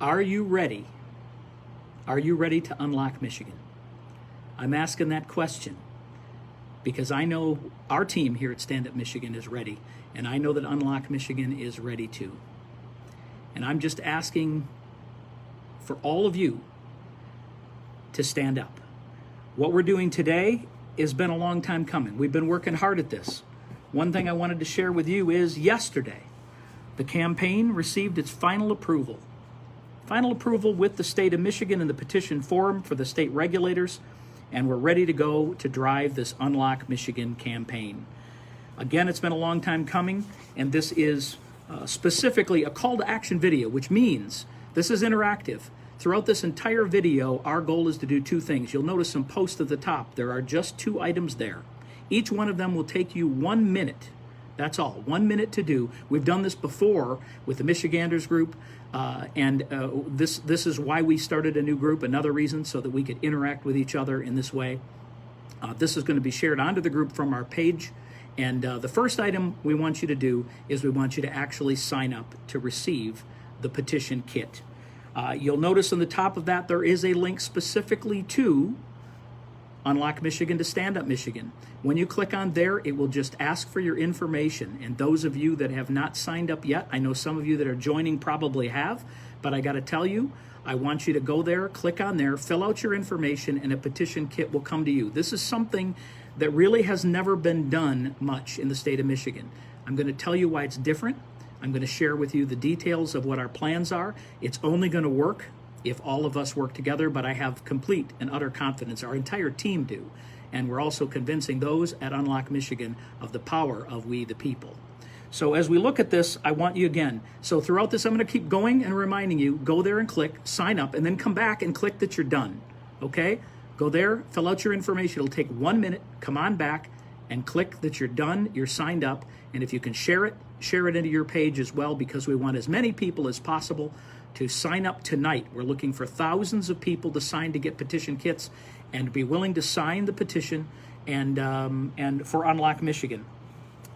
Are you ready? Are you ready to unlock Michigan? I'm asking that question because I know our team here at Stand Up Michigan is ready, and I know that Unlock Michigan is ready too. And I'm just asking for all of you to stand up. What we're doing today has been a long time coming. We've been working hard at this. One thing I wanted to share with you is yesterday, the campaign received its final approval. Final approval with the state of Michigan in the petition forum for the state regulators, and we're ready to go to drive this Unlock Michigan campaign. Again, it's been a long time coming, and this is specifically a call to action video, which means this is interactive. Throughout this entire video, our goal is to do two things. You'll notice some posts at the top. There are just 2 items there. Each one of them will take you 1 minute. That's all, 1 minute to do. We've done this before with the Michiganders group, and this is why we started a new group, another reason, so that we could interact with each other in this way. This is going to be shared onto the group from our page, and the first item we want you to do is we want you to actually sign up to receive the petition kit. You'll notice on the top of that there is a link specifically to Unlock Michigan to Stand Up Michigan. When you click on there, it will just ask for your information. And those of you that have not signed up yet, I know some of you that are joining probably have, but I got to tell you, I want you to go there, click on there, fill out your information, and a petition kit will come to you. This is something that really has never been done much in the state of Michigan. I'm going to tell you why it's different. I'm going to share with you the details of what our plans are. It's only going to work if all of us work together, but I have complete and utter confidence, our entire team do, and we're also convincing those at Unlock Michigan of the power of we the people. So as we look at this, I want you again, so throughout this I'm going to keep going and reminding you, go there and click, sign up, and then come back and click that you're done, okay? Go there, fill out your information, it'll take 1 minute, come on back, and click that you're done, you're signed up, and if you can share it into your page as well, because we want as many people as possible to sign up tonight. We're looking for thousands of people to sign to get petition kits and be willing to sign the petition and for Unlock Michigan.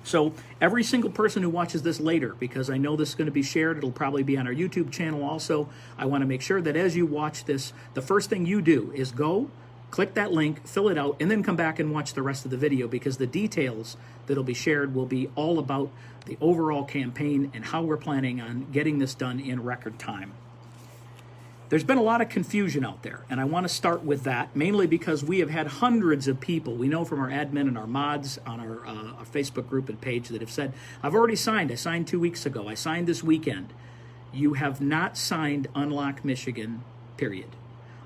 So every single person who watches this later, because I know this is going to be shared, it'll probably be on our YouTube channel also, I want to make sure that as you watch this, the first thing you do is go, click that link, fill it out, and then come back and watch the rest of the video, because the details that'll be shared will be all about the overall campaign and how we're planning on getting this done in record time. There's been a lot of confusion out there, and I want to start with that, mainly because we have had hundreds of people, we know from our admin and our mods on our Facebook group and page, that have said, I've already signed. I signed 2 weeks ago. I signed this weekend. You have not signed Unlock Michigan, period.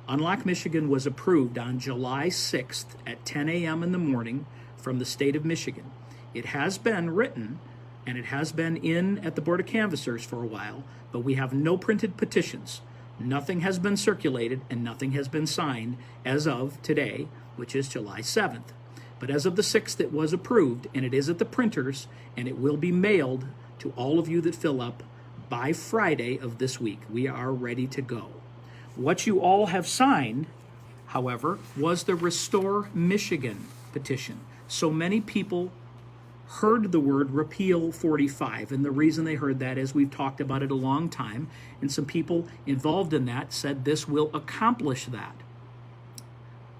Unlock Michigan was approved on July 6th at 10 a.m. in the morning from the state of Michigan. It has been written, and it has been in at the Board of Canvassers for a while, but we have no printed petitions. Nothing has been circulated, and nothing has been signed as of today, which is July 7th. But as of the 6th, it was approved, and it is at the printers, and it will be mailed to all of you that fill up by Friday of this week. We are ready to go. What you all have signed, however, was the Restore Michigan petition. So many people heard the word repeal 45, and the reason they heard that is we've talked about it a long time, and some people involved in that said this will accomplish that.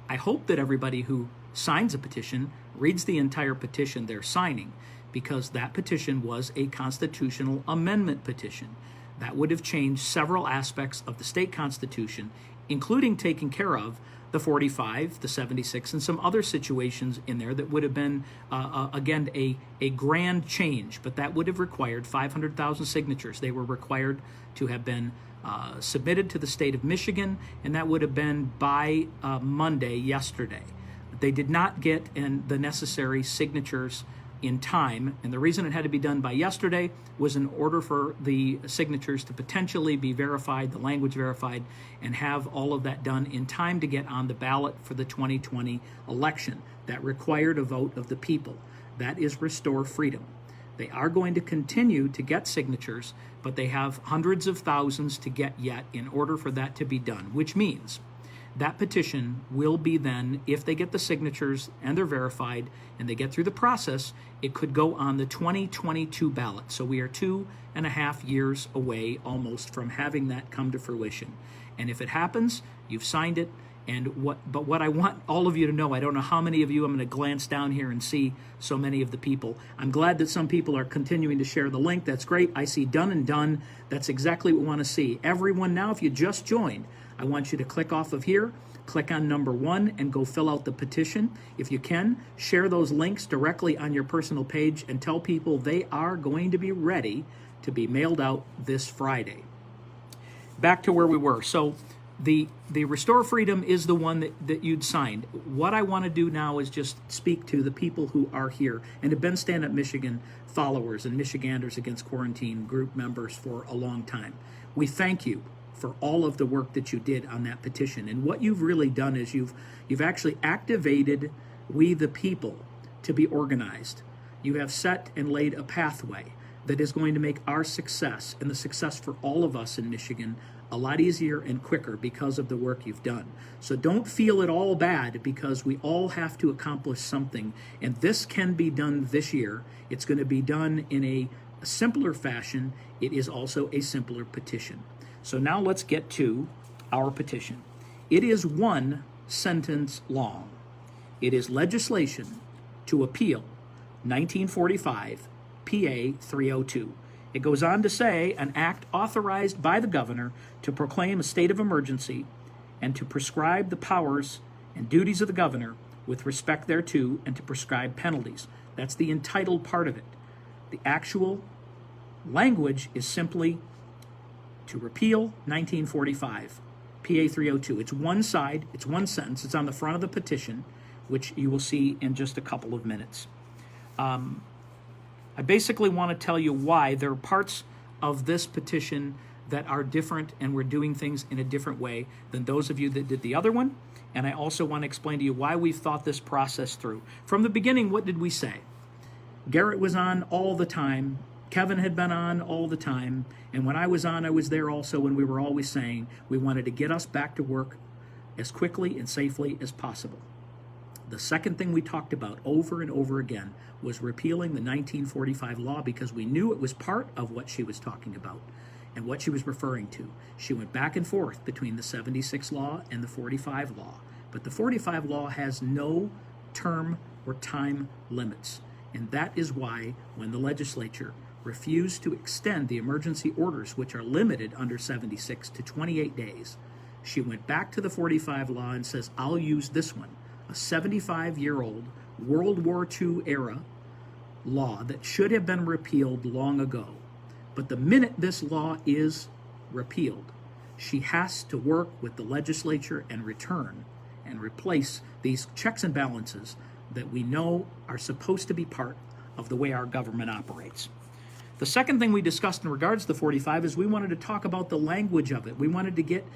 I hope that everybody who signs a petition reads the entire petition they're signing, because that petition was a constitutional amendment petition. That would have changed several aspects of the state constitution, including taking care of the 45, the 76, and some other situations in there that would have been, again, a grand change, but that would have required 500,000 signatures. They were required to have been submitted to the state of Michigan, and that would have been by Monday, yesterday. They did not get the necessary signatures in time, and the reason it had to be done by yesterday was in order for the signatures to potentially be verified, the language verified, and have all of that done in time to get on the ballot for the 2020 election. That required a vote of the people. That is Restore Freedom. They are going to continue to get signatures, but they have hundreds of thousands to get yet in order for that to be done, which means that petition will be then, if they get the signatures and they're verified and they get through the process, it could go on the 2022 ballot. So we are 2.5 years away almost from having that come to fruition. And if it happens, you've signed it. But what I want all of you to know, I don't know how many of you, I'm going to glance down here and see so many of the people. I'm glad that some people are continuing to share the link. That's great. I see done and done. That's exactly what we want to see. Everyone now, if you just joined, I want you to click off of here, click on number 1 and go fill out the petition. If you can, share those links directly on your personal page and tell people they are going to be ready to be mailed out this Friday. Back to where we were. So the Restore Freedom is the one that you'd signed. What I want to do now is just speak to the people who are here and have been Stand Up Michigan followers and Michiganders Against Quarantine group members for a long time. We thank you for all of the work that you did on that petition. And what you've really done is you've actually activated we the people to be organized. You have set and laid a pathway that is going to make our success and the success for all of us in Michigan a lot easier and quicker because of the work you've done. So don't feel at all bad, because we all have to accomplish something. And this can be done this year. It's going to be done in a simpler fashion. It is also a simpler petition. So now let's get to our petition. It is 1 sentence long. It is legislation to appeal 1945 PA 302. It goes on to say, an act authorized by the governor to proclaim a state of emergency and to prescribe the powers and duties of the governor with respect thereto, and to prescribe penalties. That's the entitled part of it. The actual language is simply to repeal 1945 PA 302. It's one side, it's one sentence. It's on the front of the petition, which you will see in just a couple of minutes. I basically want to tell you why there are parts of this petition that are different, and we're doing things in a different way than those of you that did the other one. And I also want to explain to you why we've thought this process through. From the beginning, what did we say? Garrett was on all the time. Kevin had been on all the time. And when I was on, I was there also, and we were always saying we wanted to get us back to work as quickly and safely as possible. The second thing we talked about over and over again was repealing the 1945 law, because we knew it was part of what she was talking about and what she was referring to. She went back and forth between the 76 law and the 45 law. But the 45 law has no term or time limits. And that is why when the legislature refused to extend the emergency orders, which are limited under 76 to 28 days, she went back to the 45 law and says, I'll use this one, a 75-year-old World War II era law that should have been repealed long ago. But the minute this law is repealed, she has to work with the legislature and return and replace these checks and balances that we know are supposed to be part of the way our government operates. The second thing we discussed in regards to the 45 is we wanted to talk about the language of it. We wanted to get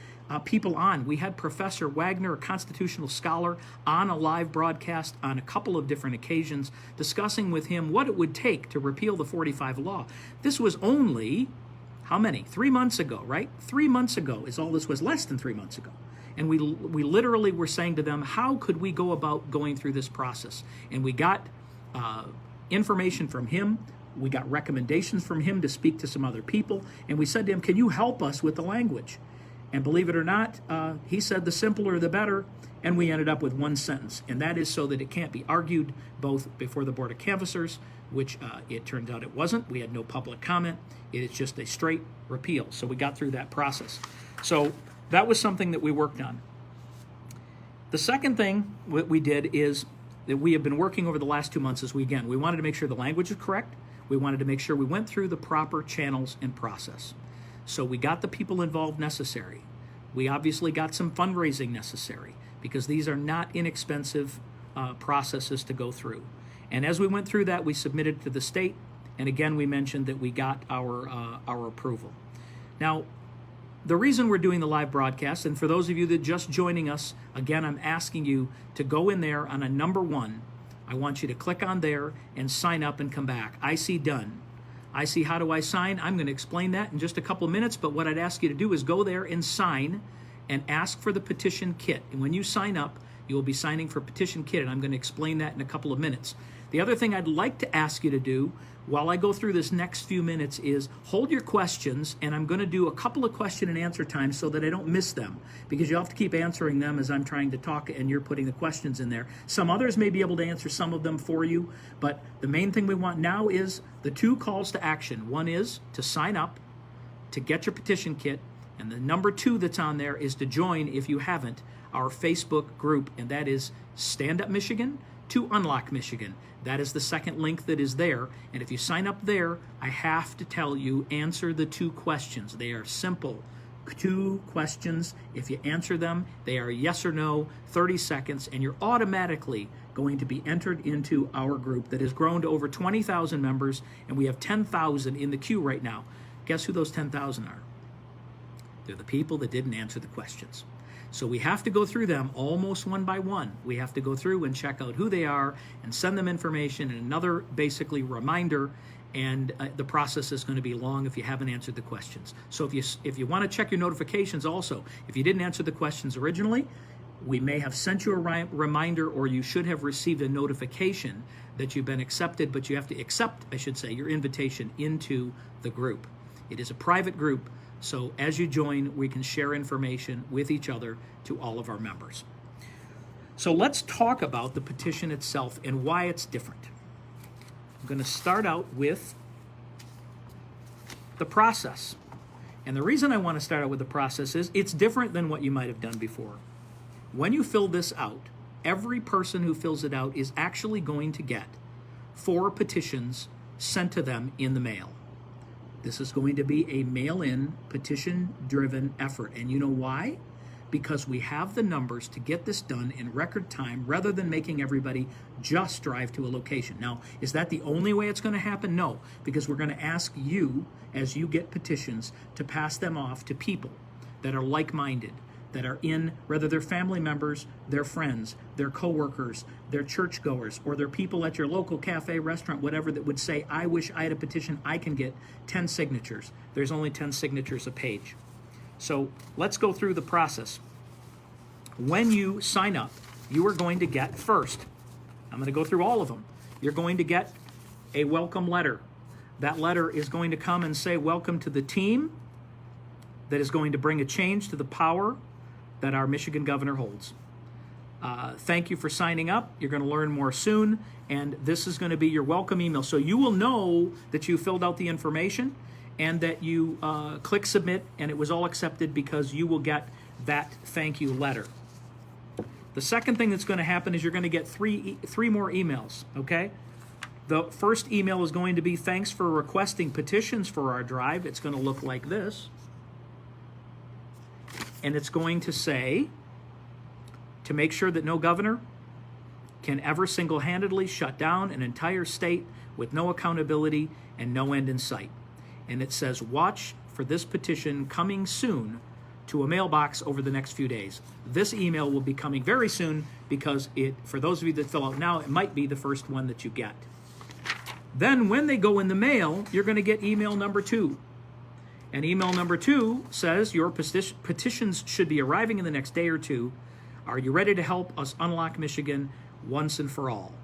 people on. We had Professor Wagner, a constitutional scholar, on a live broadcast on a couple of different occasions, discussing with him what it would take to repeal the 45 law. This was only, how many? 3 months ago, right? 3 months ago is all this was, less than 3 months ago. And we literally were saying to them, how could we go about going through this process? And we got information from him. We got recommendations from him to speak to some other people. And we said to him, can you help us with the language? And believe it or not, he said the simpler the better. And we ended up with one sentence. And that is so that it can't be argued both before the Board of Canvassers, which it turned out it wasn't. We had no public comment. It is just a straight repeal. So we got through that process. So that was something that we worked on. The second thing we did is that we have been working over the last 2 months is we wanted to make sure the language is correct. We wanted to make sure we went through the proper channels and process. So we got the people involved necessary. We obviously got some fundraising necessary, because these are not inexpensive processes to go through. And as we went through that, we submitted to the state. And again, we mentioned that we got our approval. Now, the reason we're doing the live broadcast, and for those of you that are just joining us, again, I'm asking you to go in there on a number 1. I want you to click on there and sign up and come back. I see done. I see how do I sign? I'm going to explain that in just a couple of minutes, but what I'd ask you to do is go there and sign and ask for the petition kit. And when you sign up, you will be signing for petition kit, and I'm going to explain that in a couple of minutes. The other thing I'd like to ask you to do while I go through this next few minutes is hold your questions, and I'm going to do a couple of question and answer times so that I don't miss them, because you'll have to keep answering them as I'm trying to talk and you're putting the questions in there. Some others may be able to answer some of them for you, but the main thing we want now is the 2 calls to action. One is to sign up to get your petition kit, and the number 2 that's on there is to join, if you haven't, our Facebook group, and that is Stand Up Michigan to Unlock Michigan. That is the second link that is there. And if you sign up there, I have to tell you, answer the 2 questions. They are simple 2 questions. If you answer them, they are yes or no, 30 seconds, and you're automatically going to be entered into our group that has grown to over 20,000 members, and we have 10,000 in the queue right now. Guess who those 10,000 are? They're the people that didn't answer the questions. So we have to go through them almost one by one. We have to go through and check out who they are and send them information and another basically reminder, and the process is going to be long if you haven't answered the questions. So if you want to check your notifications also, if you didn't answer the questions originally, we may have sent you a reminder, or you should have received a notification that you've been accepted, but you have to accept, I should say, your invitation into the group. It is a private group. So as you join, we can share information with each other to all of our members. So let's talk about the petition itself and why it's different. I'm going to start out with the process. And the reason I want to start out with the process is it's different than what you might have done before. When you fill this out, every person who fills it out is actually going to get 4 petitions sent to them in the mail. This is going to be a mail-in, petition-driven effort. And you know why? Because we have the numbers to get this done in record time rather than making everybody just drive to a location. Now, is that the only way it's going to happen? No, because we're going to ask you, as you get petitions, to pass them off to people that are like-minded, that are in, whether they're family members, their friends, their coworkers, their churchgoers, or their people at your local cafe, restaurant, whatever, that would say, I wish I had a petition, I can get 10 signatures. There's only 10 signatures a page. So let's go through the process. When you sign up, you are going to get first, I'm going to go through all of them, you're going to get a welcome letter. That letter is going to come and say, welcome to the team that is going to bring a change to the power that our Michigan governor holds. Thank you for signing up. You're going to learn more soon, and this is going to be your welcome email. So you will know that you filled out the information and that you click submit, and it was all accepted, because you will get that thank you letter. The second thing that's going to happen is you're going to get three more emails, okay? The first email is going to be thanks for requesting petitions for our drive. It's going to look like this. And it's going to say, to make sure that no governor can ever single-handedly shut down an entire state with no accountability and no end in sight. And it says, watch for this petition coming soon to a mailbox over the next few days. This email will be coming very soon, because for those of you that fill out now, it might be the first one that you get. Then when they go in the mail, you're going to get email number 2. And email number 2 says your petitions should be arriving in the next day or 2. Are you ready to help us unlock Michigan once and for all?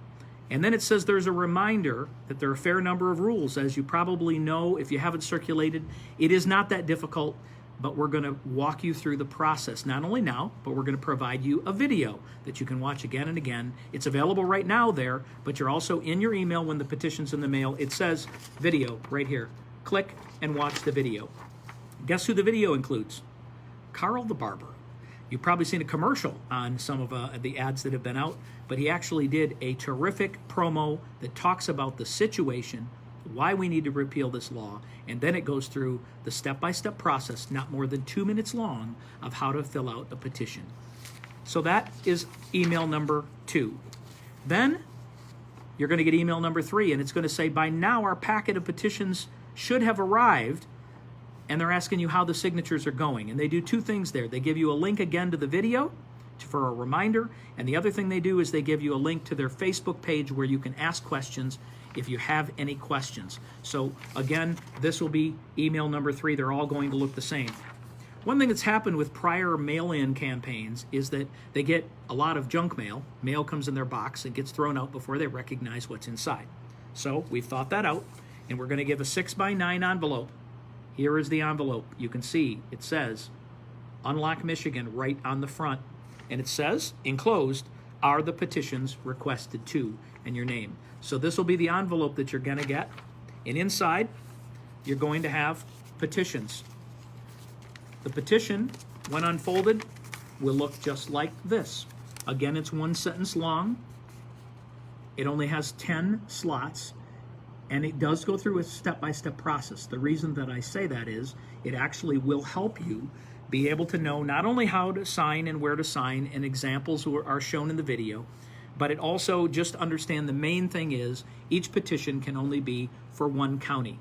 And then it says there's a reminder that there are a fair number of rules. As you probably know, if you haven't circulated, it is not that difficult, but we're going to walk you through the process. Not only now, but we're going to provide you a video that you can watch again and again. It's available right now there, but you're also in your email when the petition's in the mail. It says video right here. Click and watch the video. Guess who the video includes? Carl the barber. You've probably seen a commercial on some of the ads that have been out, but he actually did a terrific promo that talks about the situation, why we need to repeal this law, and then it goes through the step-by-step process, not more than 2 minutes long, of how to fill out a petition. So that is email number 2. Then you're going to get email number 3, and it's going to say, by now our packet of petitions should have arrived, and they're asking you how the signatures are going. And they do 2 things there. They give you a link again to the video for a reminder, and the other thing they do is they give you a link to their Facebook page where you can ask questions if you have any questions. So again, this will be email number 3. They're all going to look the same. One thing that's happened with prior mail-in campaigns is that they get a lot of junk mail. Mail comes in their box and gets thrown out before they recognize what's inside. So we've thought that out, and we're going to give a 6x9 envelope. Here is the envelope. You can see it says Unlock Michigan right on the front, and it says enclosed are the petitions requested to, and your name. So this will be the envelope that you're going to get, and inside you're going to have petitions. The petition, when unfolded, will look just like this. Again, it's one sentence long. It only has 10 slots, and it does go through a step-by-step process. The reason that I say that is it actually will help you be able to know not only how to sign and where to sign, and examples are shown in the video, but it also just understand the main thing is each petition can only be for one county.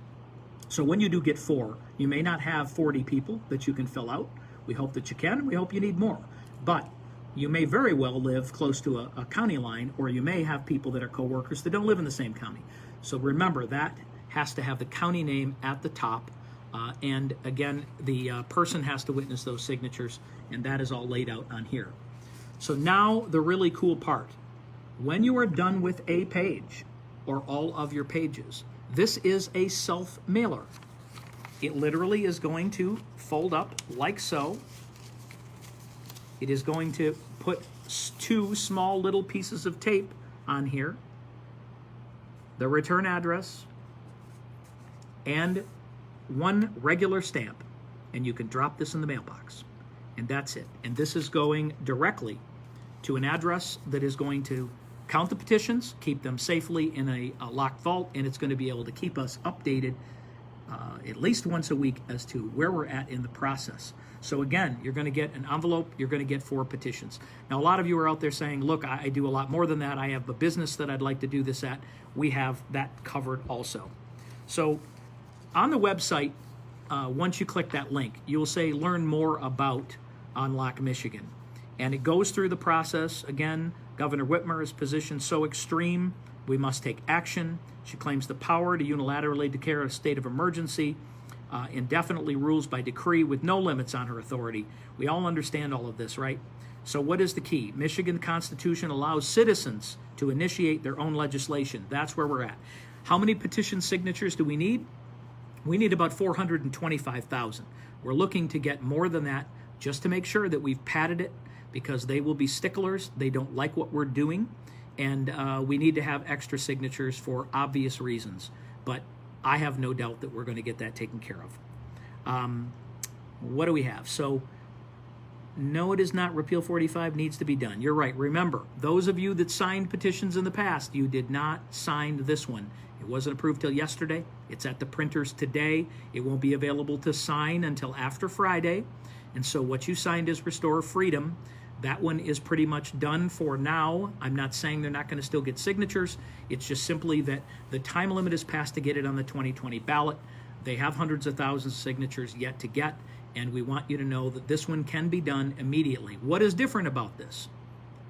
So when you do get 4, you may not have 40 people that you can fill out. We hope that you can, and we hope you need more. But you may very well live close to a county line, or you may have people that are coworkers that don't live in the same county. So remember, that has to have the county name at the top. And again, the person has to witness those signatures, and that is all laid out on here. So now the really cool part. When you are done with a page, or all of your pages, this is a self-mailer. It literally is going to fold up like so. It is going to put 2 small little pieces of tape on here, the return address, and 1 regular stamp, and you can drop this in the mailbox, and that's it. And this is going directly to an address that is going to count the petitions, keep them safely in a locked vault, and it's going to be able to keep us updated at least once a week as to where we're at in the process. So again, you're going to get an envelope, you're going to get 4 petitions. Now, a lot of you are out there saying, look, I do a lot more than that. I have a business that I'd like to do this at. We have that covered also. So on the website, once you click that link, you'll say learn more about Unlock Michigan. And it goes through the process. Again, Governor Whitmer is positioned so extreme, we must take action. She claims the power to unilaterally declare a state of emergency, indefinitely rules by decree with no limits on her authority. We all understand all of this, right? So what is the key? Michigan Constitution allows citizens to initiate their own legislation. That's where we're at. How many petition signatures do we need? We need about 425,000. We're looking to get more than that just to make sure that we've padded it, because they will be sticklers. They don't like what we're doing, and we need to have extra signatures for obvious reasons. But I have no doubt that we're going to get that taken care of. What do we have? So, no, it is not. Repeal 45 needs to be done. You're right. Remember, those of you that signed petitions in the past, you did not sign this one. It wasn't approved till yesterday. It's at the printers today. It won't be available to sign until after Friday. And so what you signed is Restore Freedom. That one is pretty much done for now. I'm not saying they're not going to still get signatures. It's just simply that the time limit is passed to get it on the 2020 ballot. They have hundreds of thousands of signatures yet to get, and we want you to know that this one can be done immediately. What is different about this?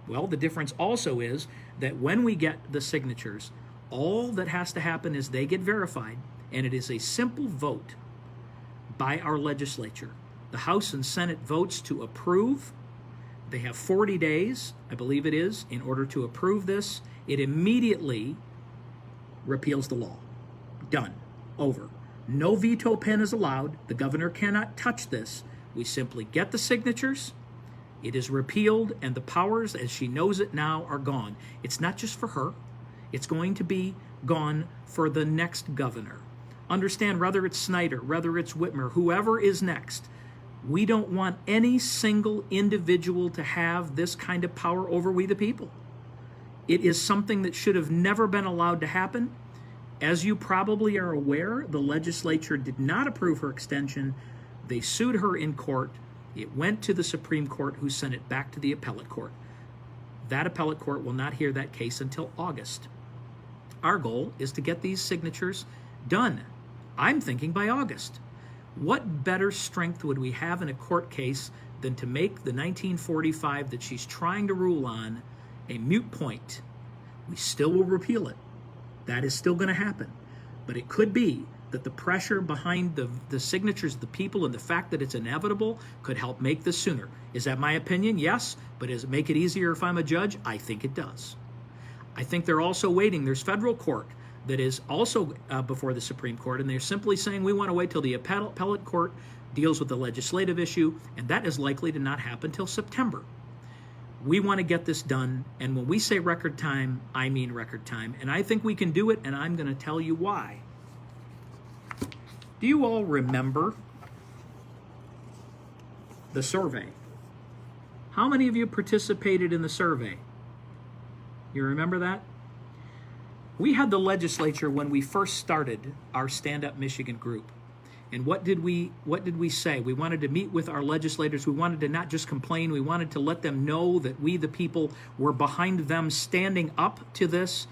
Well, the difference also is that when we get the signatures, all that has to happen is they get verified, and it is a simple vote by our legislature. The House and Senate votes to approve. They have 40 days, I believe it is, in order to approve this. It immediately repeals the law. Done. Over. No veto pen is allowed. The governor cannot touch this. We simply get the signatures. It is repealed, and the powers, as she knows it now, are gone. It's not just for her. It's going to be gone for the next governor. Understand, whether it's Snyder, whether it's Whitmer, whoever is next, we don't want any single individual to have this kind of power over we the people. It is something that should have never been allowed to happen. As you probably are aware, the legislature did not approve her extension. They sued her in court. It went to the Supreme Court, who sent it back to the appellate court. That appellate court will not hear that case until August. Our goal is to get these signatures done. I'm thinking by August. What better strength would we have in a court case than to make the 1945 that she's trying to rule on a moot point? We still will repeal it. That is still going to happen. But it could be that the pressure behind the signatures of the people and the fact that it's inevitable could help make this sooner. Is that my opinion? Yes. But does it make it easier if I'm a judge? I think it does. I think they're also waiting. There's federal court that is also before the Supreme Court, and they're simply saying we want to wait till the appellate court deals with the legislative issue, and that is likely to not happen till September. We want to get this done, and when we say record time, I mean record time, and I think we can do it, and I'm going to tell you why. Do you all remember the survey? How many of you participated in the survey? You remember that? We had the legislature when we first started our Stand Up Michigan group. And what did we say? We wanted to meet with our legislators. We wanted to not just complain. We wanted to let them know that we, the people, were behind them standing up to this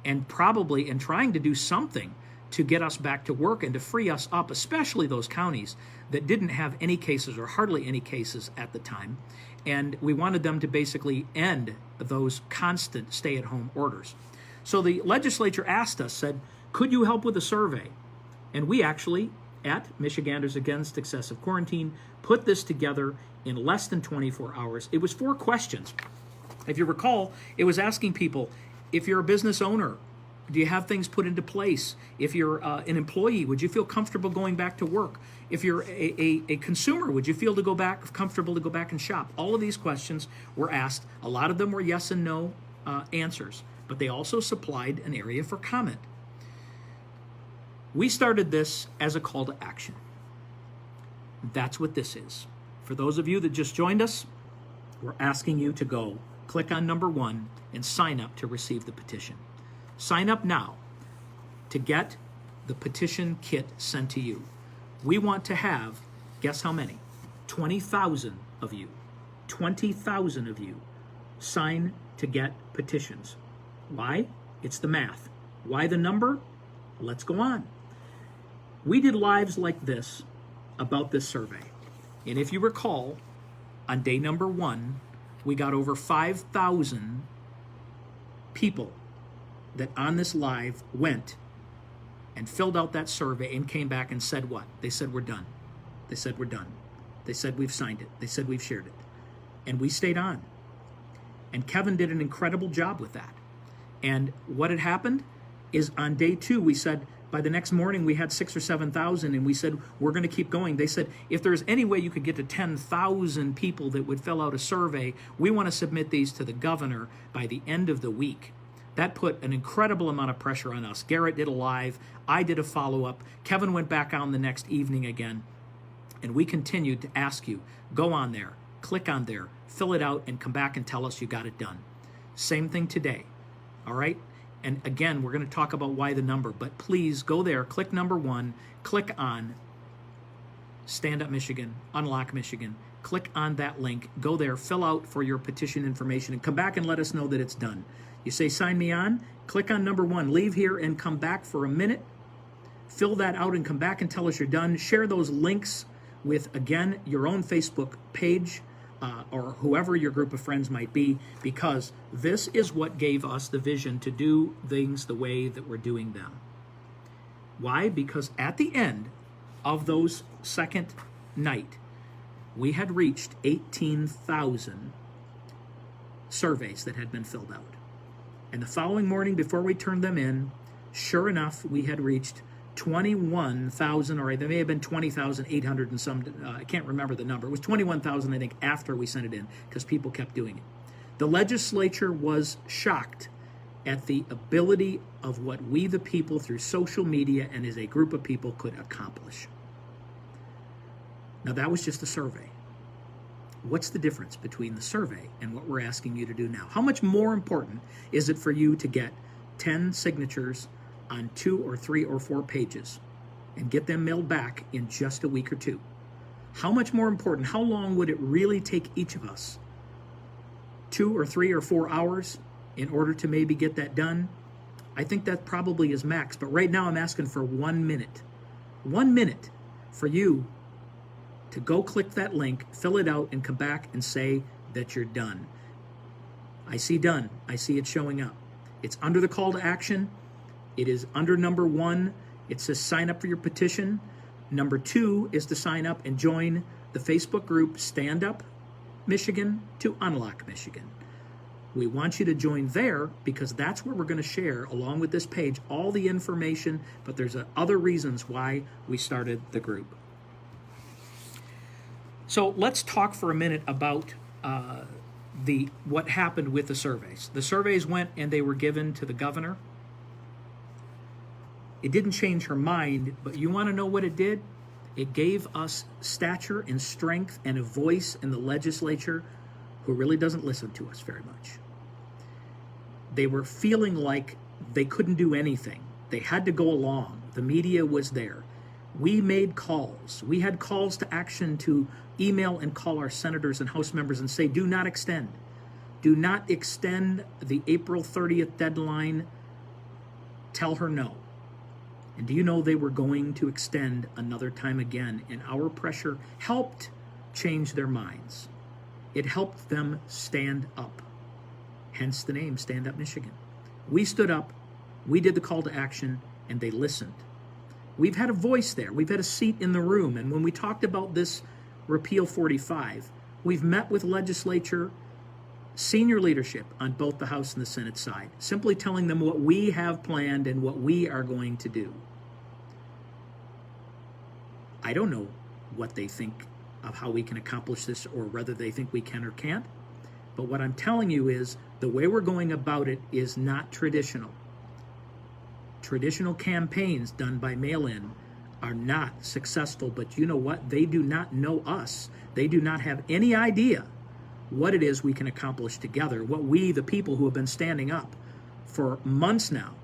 and trying to do something to get us back to work and to free us up, especially those counties that didn't have any cases or hardly any cases at the time. And we wanted them to basically end those constant stay-at-home orders. So the legislature asked us, said, could you help with a survey? And we actually, at Michiganders Against Excessive Quarantine, put this together in less than 24 hours. It was 4 questions. If you recall, it was asking people, if you're a business owner, do you have things put into place? If you're an employee, would you feel comfortable going back to work? If you're a consumer, would you feel comfortable to go back and shop? All of these questions were asked. A lot of them were yes and no answers, but they also supplied an area for comment. We started this as a call to action. That's what this is. For those of you that just joined us, we're asking you to go click on number 1 and sign up to receive the petition. Sign up now to get the petition kit sent to you. We want to have, guess how many? 20,000 of you. 20,000 of you sign to get petitions. Why? It's the math. Why the number? Let's go on. We did lives like this about this survey. And if you recall, on day number 1, we got over 5,000 people that on this live went and filled out that survey and came back and said what? They said, we're done. They said, we're done. They said, we've signed it. They said, we've shared it. And we stayed on. And Kevin did an incredible job with that. And what had happened is on day 2, we said, by the next morning, we had 6,000 or 7,000, and we said, we're going to keep going. They said, if there's any way you could get to 10,000 people that would fill out a survey, we want to submit these to the governor by the end of the week. That put an incredible amount of pressure on us. Garrett did a live. I did a follow-up. Kevin went back on the next evening again. And we continued to ask you, go on there, click on there, fill it out, and come back and tell us you got it done. Same thing today, all right? And again, we're going to talk about why the number, but please go there, click number 1, click on Stand Up Michigan, Unlock Michigan, click on that link, go there, fill out for your petition information, and come back and let us know that it's done. You say, sign me on, click on number 1, leave here and come back for a minute, fill that out and come back and tell us you're done. Share those links with, again, your own Facebook page or whoever your group of friends might be, because this is what gave us the vision to do things the way that we're doing them. Why? Because at the end of those second night, we had reached 18,000 surveys that had been filled out. And the following morning, before we turned them in, sure enough, we had reached 21,000, or there may have been 20,800 and some, I can't remember the number. It was 21,000, I think, after we sent it in, because people kept doing it. The legislature was shocked at the ability of what we, the people, through social media and as a group of people, could accomplish. Now, that was just a survey. What's the difference between the survey and what we're asking you to do now? How much more important is it for you to get 10 signatures on 2 or 3 or 4 pages and get them mailed back in just a week or 2? How much more important? How long would it really take each of us? 2 or 3 or 4 hours in order to maybe get that done? I think that probably is max, but right now I'm asking for 1 minute. 1 minute for you to go click that link, fill it out, and come back and say that you're done. I see done. I see it showing up. It's under the call to action. It is under number 1. It says sign up for your petition. Number 2 is to sign up and join the Facebook group Stand Up Michigan to Unlock Michigan. We want you to join there because that's where we're going to share, along with this page, all the information, but there's other reasons why we started the group. So let's talk for a minute about what happened with the surveys. The surveys went and they were given to the governor. It didn't change her mind, but you want to know what it did? It gave us stature and strength and a voice in the legislature who really doesn't listen to us very much. They were feeling like they couldn't do anything. They had to go along. The media was there. We made calls. We had calls to action to email and call our senators and House members and say, do not extend. Do not extend the April 30th deadline. Tell her no. And do you know they were going to extend another time again? And our pressure helped change their minds. It helped them stand up. Hence the name Stand Up Michigan. We stood up, we did the call to action, and they listened. We've had a voice there. We've had a seat in the room. And when we talked about this Repeal 45, we've met with legislature senior leadership on both the House and the Senate side, simply telling them what we have planned and what we are going to do. I don't know what they think of how we can accomplish this or whether they think we can or can't. But what I'm telling you is the way we're going about it is not traditional. Traditional campaigns done by mail-in are not successful, but you know what? They do not know us. They do not have any idea what it is we can accomplish together, what we, the people who have been standing up for months now.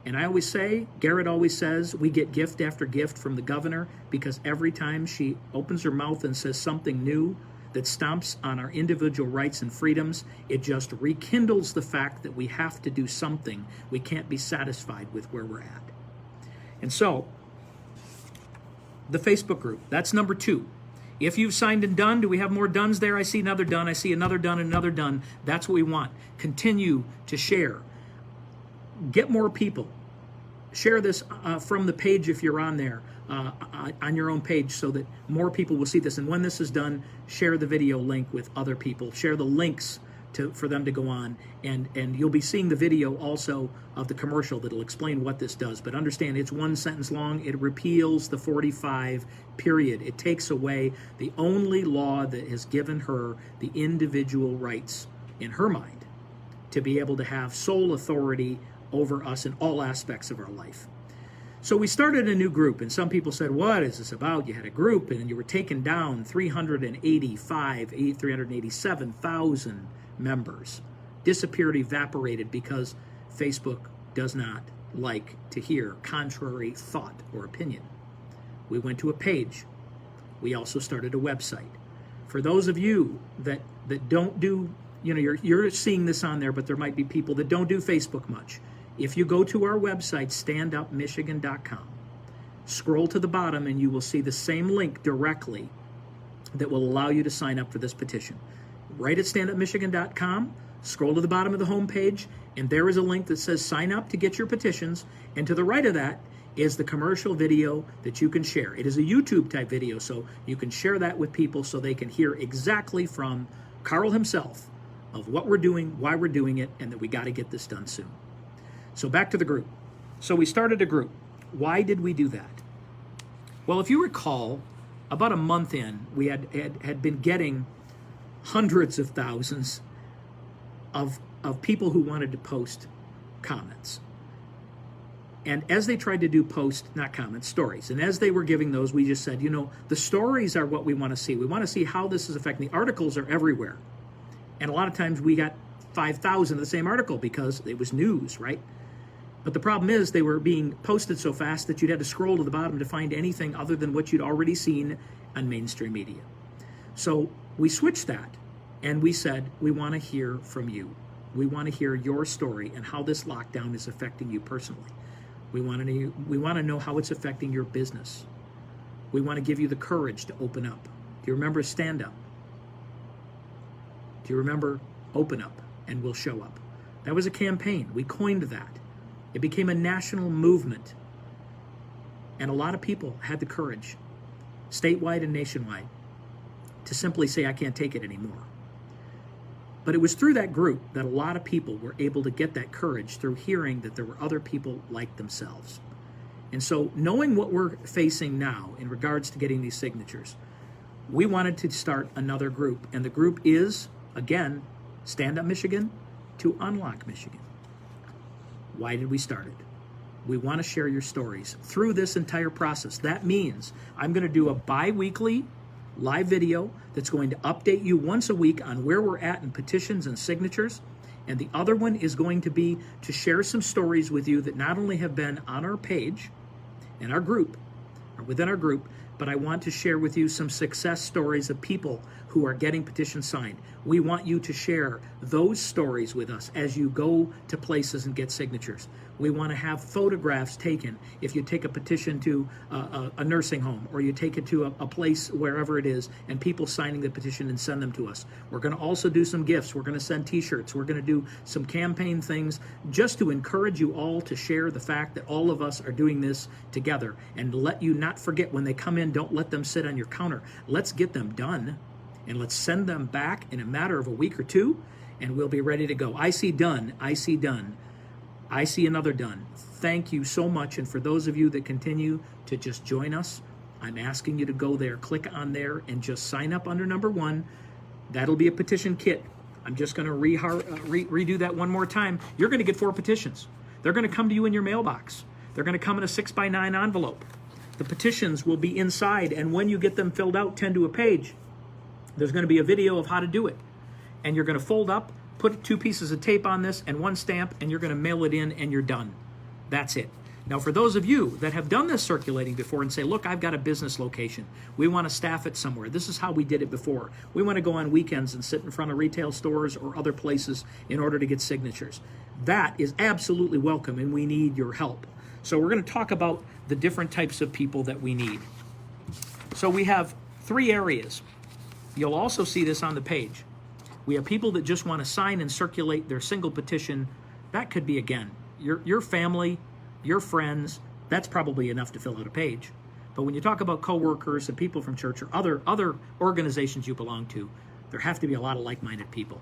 And I always say, Garrett always says, we get gift after gift from the governor because every time she opens her mouth and says something new that stomps on our individual rights and freedoms, it just rekindles the fact that we have to do something. We can't be satisfied with where we're at. And so, the Facebook group, that's number 2. If you've signed and done, do we have more dones there? I see another done, I see another done, and another done. That's what we want. Continue to share. Get more people. Share this from the page if you're on there, on your own page, so that more people will see this. And when this is done, share the video link with other people. Share the links for them to go on. And you'll be seeing the video also of the commercial that'll explain what this does. But understand, it's one sentence long. It repeals the 45, period. It takes away the only law that has given her the individual rights in her mind to be able to have sole authority over us in all aspects of our life. So we started a new group, and some people said, what is this about? You had a group, and you were taking down 387,000 members. Disappeared, evaporated, because Facebook does not like to hear contrary thought or opinion. We went to a page. We also started a website. For those of you that don't do, you're seeing this on there, but there might be people that don't do Facebook much. If you go to our website, standupmichigan.com, scroll to the bottom and you will see the same link directly that will allow you to sign up for this petition. Right at standupmichigan.com, scroll to the bottom of the homepage, and there is a link that says sign up to get your petitions. And to the right of that is the commercial video that you can share. It is a YouTube type video, so you can share that with people so they can hear exactly from Carl himself of what we're doing, why we're doing it, and that we got to get this done soon. So back to the group. So we started a group. Why did we do that? Well, if you recall, about a month in, we had been getting hundreds of thousands of people who wanted to post comments. And as they tried to do stories, and as they were giving those, we just said, the stories are what we want to see. We want to see how this is affecting. The articles are everywhere. And a lot of times we got 5,000 of the same article because it was news, right? But the problem is they were being posted so fast that you'd have to scroll to the bottom to find anything other than what you'd already seen on mainstream media. So we switched that and we said, we want to hear from you. We want to hear your story and how this lockdown is affecting you personally. We want to know how it's affecting your business. We want to give you the courage to open up. Do you remember Stand Up? Do you remember Open Up and We'll Show Up? That was a campaign. We coined that. It became a national movement And a lot of people had the courage, statewide and nationwide, to simply say, I can't take it anymore. But it was through that group that a lot of people were able to get that courage through hearing that there were other people like themselves. And so knowing what we're facing now in regards to getting these signatures, we wanted to start another group. And the group is, again, Stand Up Michigan to Unlock Michigan. Why did we start it? We want to share your stories through this entire process. That means I'm going to do a bi-weekly live video that's going to update you once a week on where we're at in petitions and signatures. And the other one is going to be to share some stories with you that not only have been on our page, in our group, or within our group, but I want to share with you some success stories of people who are getting petitions signed. We want you to share those stories with us as you go to places and get signatures. We want to have photographs taken if you take a petition to a nursing home, or you take it to a place wherever it is, and people signing the petition and send them to us. We're going to also do some gifts. We're going to send t-shirts. We're going to do some campaign things just to encourage you all to share the fact that all of us are doing this together, and let you not forget when they come in, don't let them sit on your counter. Let's get them done, and let's send them back in a matter of a week or two, and we'll be ready to go. I see done. I see done. I see another done. Thank you so much. And for those of you that continue to just join us, I'm asking you to go there, click on there, and just sign up under number 1. That'll be a petition kit. I'm just going to redo that one more time. You're going to get 4 petitions. They're going to come to you in your mailbox. They're going to come in a 6x9 envelope. The petitions will be inside, and when you get them filled out 10 to a page, there's going to be a video of how to do it. And you're going to fold up, put 2 pieces of tape on this and 1 stamp, and you're going to mail it in, and you're done. That's it. Now, for those of you that have done this circulating before and say, look, I've got a business location. We want to staff it somewhere. This is how we did it before. We want to go on weekends and sit in front of retail stores or other places in order to get signatures. That is absolutely welcome, and we need your help. So we're going to talk about the different types of people that we need. So we have 3 areas. You'll also see this on the page. We have people that just want to sign and circulate their single petition. That could be, again, your family, your friends. That's probably enough to fill out a page. But when you talk about coworkers and people from church or other organizations you belong to, there have to be a lot of like-minded people.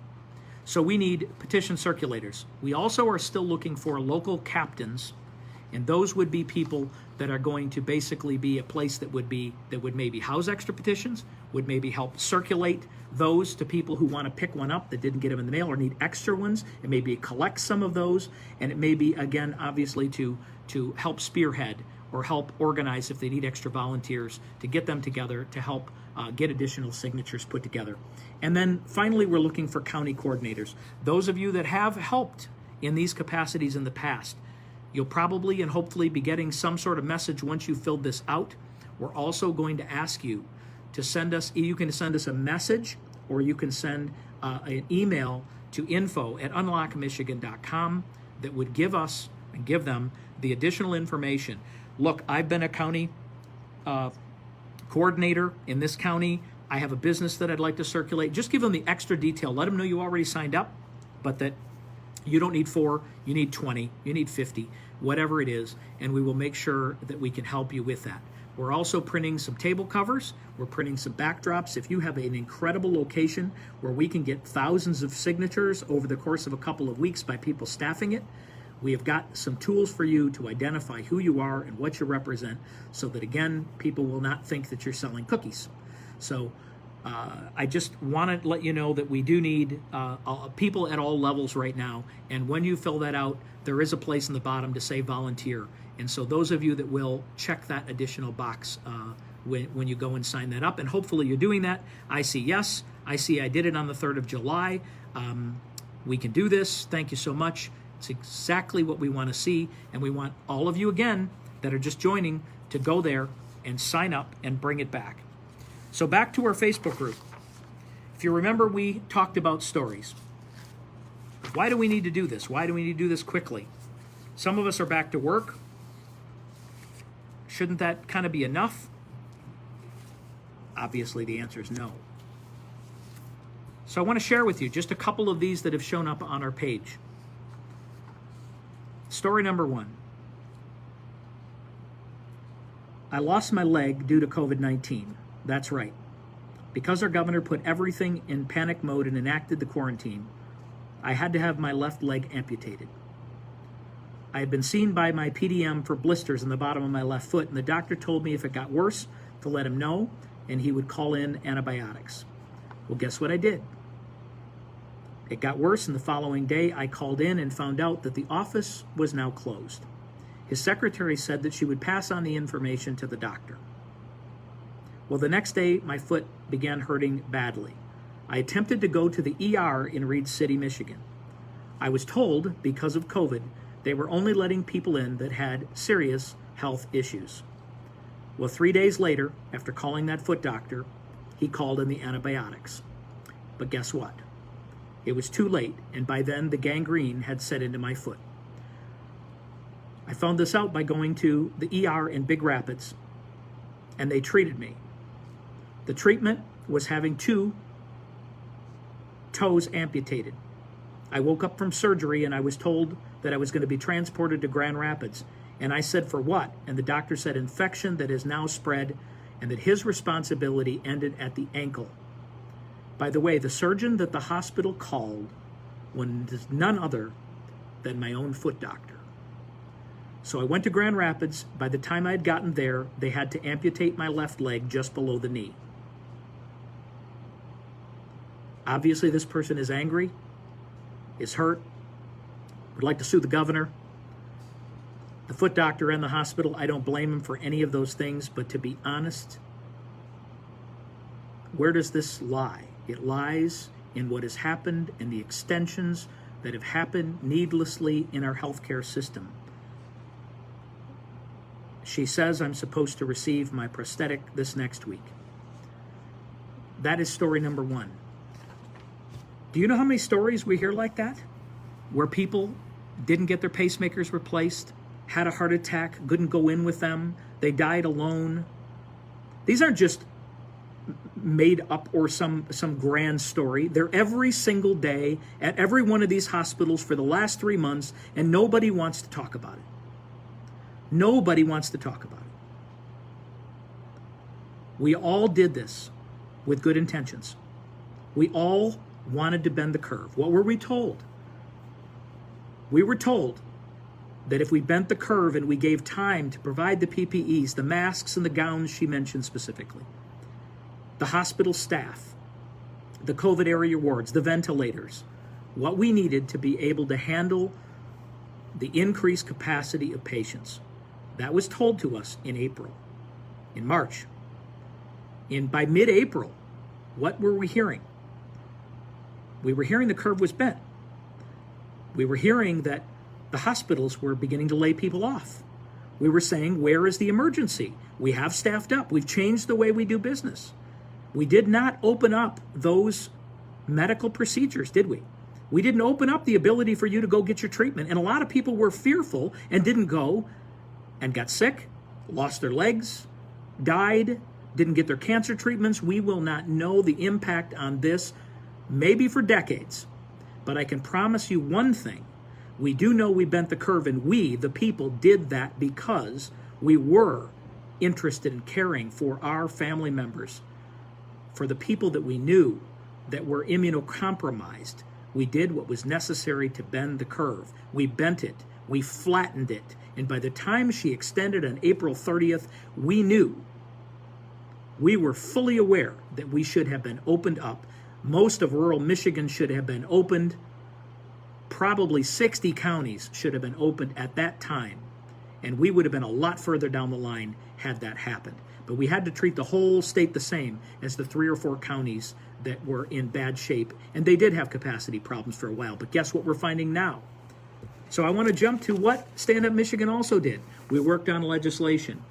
So we need petition circulators. We also are still looking for local captains, and those would be people that are going to basically be a place that would maybe house extra petitions, would maybe help circulate those to people who want to pick one up that didn't get them in the mail or need extra ones. It may be collect some of those, and it may be, again, obviously to help spearhead or help organize if they need extra volunteers to get them together to help get additional signatures put together. And then finally, we're looking for county coordinators. Those of you that have helped in these capacities in the past, you'll probably and hopefully be getting some sort of message once you've filled this out. We're also going to ask you to send us, you can send us a message, or you can send an email to info@unlockmichigan.com that would give us and give them the additional information. Look, I've been a county coordinator in this county. I have a business that I'd like to circulate. Just give them the extra detail. Let them know you already signed up, but that you don't need 4, you need 20, you need 50, whatever it is, and we will make sure that we can help you with that. We're also printing some table covers. We're printing some backdrops. If you have an incredible location where we can get thousands of signatures over the course of a couple of weeks by people staffing it, we have got some tools for you to identify who you are and what you represent, so that, again, people will not think that you're selling cookies. So I just want to let you know that we do need people at all levels right now. And when you fill that out, there is a place in the bottom to say volunteer. And so those of you that will check that additional box when you go and sign that up, and hopefully you're doing that. I see yes. I see I did it on the 3rd of July. We can do this. Thank you so much. It's exactly what we want to see. And we want all of you, again, that are just joining to go there and sign up and bring it back. So back to our Facebook group. If you remember, we talked about stories. Why do we need to do this? Why do we need to do this quickly? Some of us are back to work. Shouldn't that kind of be enough? Obviously, the answer is no. So I want to share with you just a couple of these that have shown up on our page. Story number 1. I lost my leg due to COVID-19. That's right. Because our governor put everything in panic mode and enacted the quarantine, I had to have my left leg amputated. I had been seen by my PDM for blisters in the bottom of my left foot, and the doctor told me if it got worse to let him know, and he would call in antibiotics. Well, guess what I did? It got worse, and the following day I called in and found out that the office was now closed. His secretary said that she would pass on the information to the doctor. Well, the next day my foot began hurting badly. I attempted to go to the ER in Reed City, Michigan. I was told, because of COVID, they were only letting people in that had serious health issues. Well, 3 days later, after calling that foot doctor, he called in the antibiotics. But guess what? It was too late, and by then the gangrene had set into my foot. I found this out by going to the ER in Big Rapids, and they treated me. The treatment was having 2 toes amputated. I woke up from surgery and I was told that I was going to be transported to Grand Rapids. And I said, for what? And the doctor said, infection that has now spread, and that his responsibility ended at the ankle. By the way, the surgeon that the hospital called was none other than my own foot doctor. So I went to Grand Rapids. By the time I had gotten there, they had to amputate my left leg just below the knee. Obviously, this person is angry, is hurt, would like to sue the governor, the foot doctor, and the hospital. I don't blame him for any of those things, but to be honest, where does this lie? It lies in what has happened and the extensions that have happened needlessly in our healthcare system. She says I'm supposed to receive my prosthetic this next week. That is story number 1. Do you know how many stories we hear like that? Where people didn't get their pacemakers replaced, had a heart attack, couldn't go in with them, they died alone. These aren't just made up or some grand story. They're every single day at every one of these hospitals for the last 3 months, and nobody wants to talk about it. Nobody wants to talk about it. We all did this with good intentions. We all wanted to bend the curve. What were we told? We were told that if we bent the curve and we gave time to provide the PPEs, the masks and the gowns she mentioned specifically, the hospital staff, the COVID area wards, the ventilators, what we needed to be able to handle the increased capacity of patients. That was told to us in April, in March. By mid-April, what were we hearing? We were hearing the curve was bent. We were hearing that the hospitals were beginning to lay people off. We were saying, where is the emergency? We have staffed up. We've changed the way we do business. We did not open up those medical procedures, did we? We didn't open up the ability for you to go get your treatment. And a lot of people were fearful and didn't go and got sick, lost their legs, died, didn't get their cancer treatments. We will not know the impact on this maybe for decades. But I can promise you one thing. We do know we bent the curve, and we, the people, did that because we were interested in caring for our family members, for the people that we knew that were immunocompromised. We did what was necessary to bend the curve. We bent it. We flattened it. And by the time she extended on April 30th, we knew, we were fully aware that we should have been opened up. Most of rural Michigan should have been opened. Probably 60 counties should have been opened at that time. And we would have been a lot further down the line had that happened. But we had to treat the whole state the same as the 3 or 4 counties that were in bad shape. And they did have capacity problems for a while. But guess what we're finding now? So I want to jump to what Stand Up Michigan also did. We worked on legislation.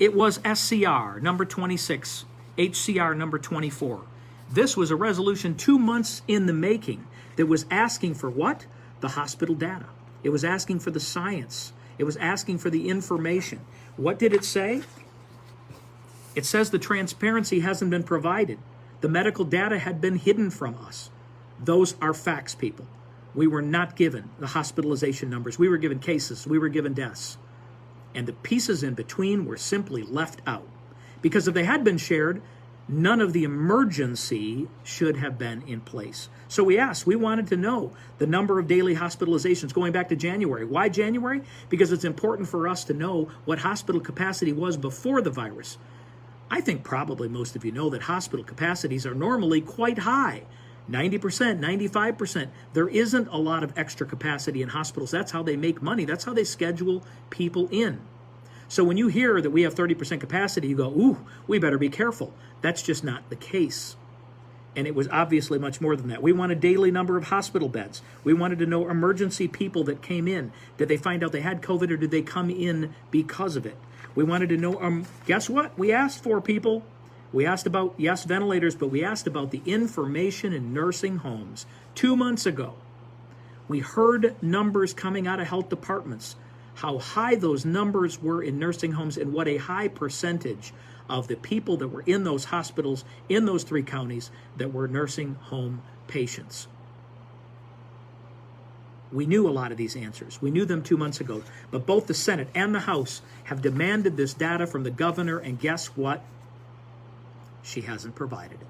It was SCR number 26, HCR number 24. This was a resolution 2 months in the making that was asking for what? The hospital data. It was asking for the science. It was asking for the information. What did it say? It says the transparency hasn't been provided. The medical data had been hidden from us. Those are facts, people. We were not given the hospitalization numbers. We were given cases. We were given deaths. And the pieces in between were simply left out. Because if they had been shared, none of the emergency should have been in place. So we asked, we wanted to know the number of daily hospitalizations going back to January. Why January? Because it's important for us to know what hospital capacity was before the virus. I think probably most of you know that hospital capacities are normally quite high. 90%, 95%. There isn't a lot of extra capacity in hospitals. That's how they make money. That's how they schedule people in. So when you hear that we have 30% capacity, you go, ooh, we better be careful. That's just not the case. And it was obviously much more than that. We wanted daily number of hospital beds. We wanted to know emergency people that came in. Did they find out they had COVID or did they come in because of it? We wanted to know, guess what? We asked for people. We asked about, yes, ventilators, but we asked about the information in nursing homes. 2 months ago, we heard numbers coming out of health departments, how high those numbers were in nursing homes and what a high percentage of the people that were in those hospitals in those 3 counties that were nursing home patients. We knew a lot of these answers. We knew them 2 months ago, but both the Senate and the House have demanded this data from the governor, and guess what? She hasn't provided it.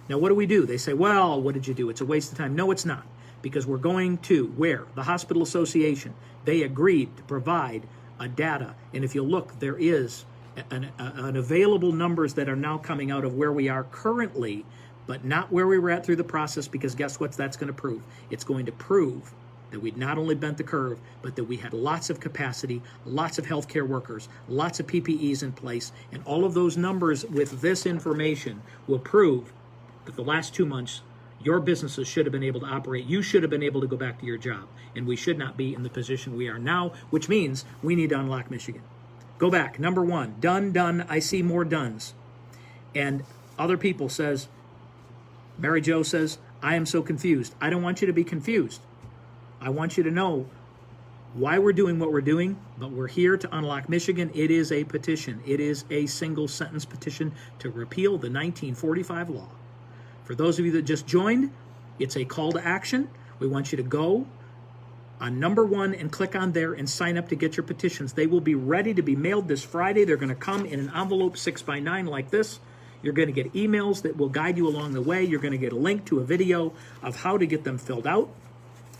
Now, what do? They say, well, what did you do? It's a waste of time. No, it's not, because we're going to where? The Hospital Association. They agreed to provide a data, and if you look, there is an available numbers that are now coming out of where we are currently, but not where we were at through the process, because guess what that's going to prove? It's going to prove that we'd not only bent the curve, but that we had lots of capacity, lots of healthcare workers, lots of PPEs in place, and all of those numbers with this information will prove that the last 2 months, your businesses should have been able to operate. You should have been able to go back to your job, and we should not be in the position we are now, which means we need to unlock Michigan. Go back, number 1, done, I see more dones. And other people says, Mary Jo says, I am so confused. I don't want you to be confused. I want you to know why we're doing what we're doing, but we're here to unlock Michigan. It is a petition. It is a single sentence petition to repeal the 1945 law. For those of you that just joined, it's a call to action. We want you to go on number 1 and click on there and sign up to get your petitions. They will be ready to be mailed this Friday. They're going to come in an envelope 6x9 like this. You're going to get emails that will guide you along the way. You're going to get a link to a video of how to get them filled out.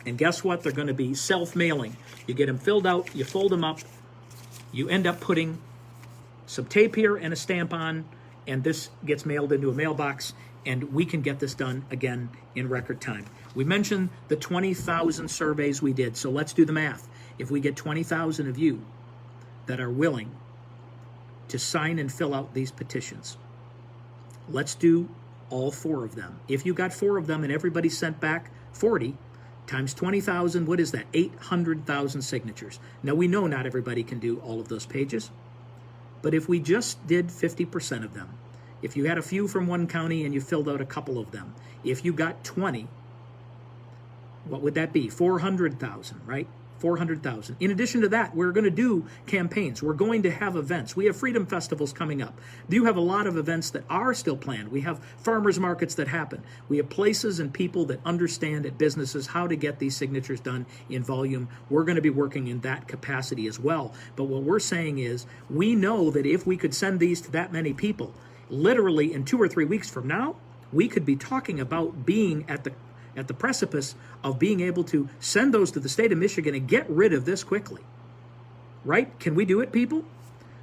And guess what? They're going to be self-mailing. You get them filled out, you fold them up, you end up putting some tape here and a stamp on, and this gets mailed into a mailbox, and we can get this done again in record time. We mentioned the 20,000 surveys we did, so let's do the math. If we get 20,000 of you that are willing to sign and fill out these petitions, let's do all 4 of them. If you got 4 of them and everybody sent back 40, times 20,000, what is that? 800,000 signatures. Now, we know not everybody can do all of those pages, but if we just did 50% of them, if you had a few from one county and you filled out a couple of them, if you got 20, what would that be? 400,000, right? 400,000. In addition to that, we're going to do campaigns. We're going to have events. We have freedom festivals coming up. You have a lot of events that are still planned. We have farmers markets that happen. We have places and people that understand at businesses how to get these signatures done in volume. We're going to be working in that capacity as well. But what we're saying is we know that if we could send these to that many people, literally in 2 or 3 weeks from now, we could be talking about being at the precipice of being able to send those to the state of Michigan and get rid of this quickly. Right? Can we do it, people?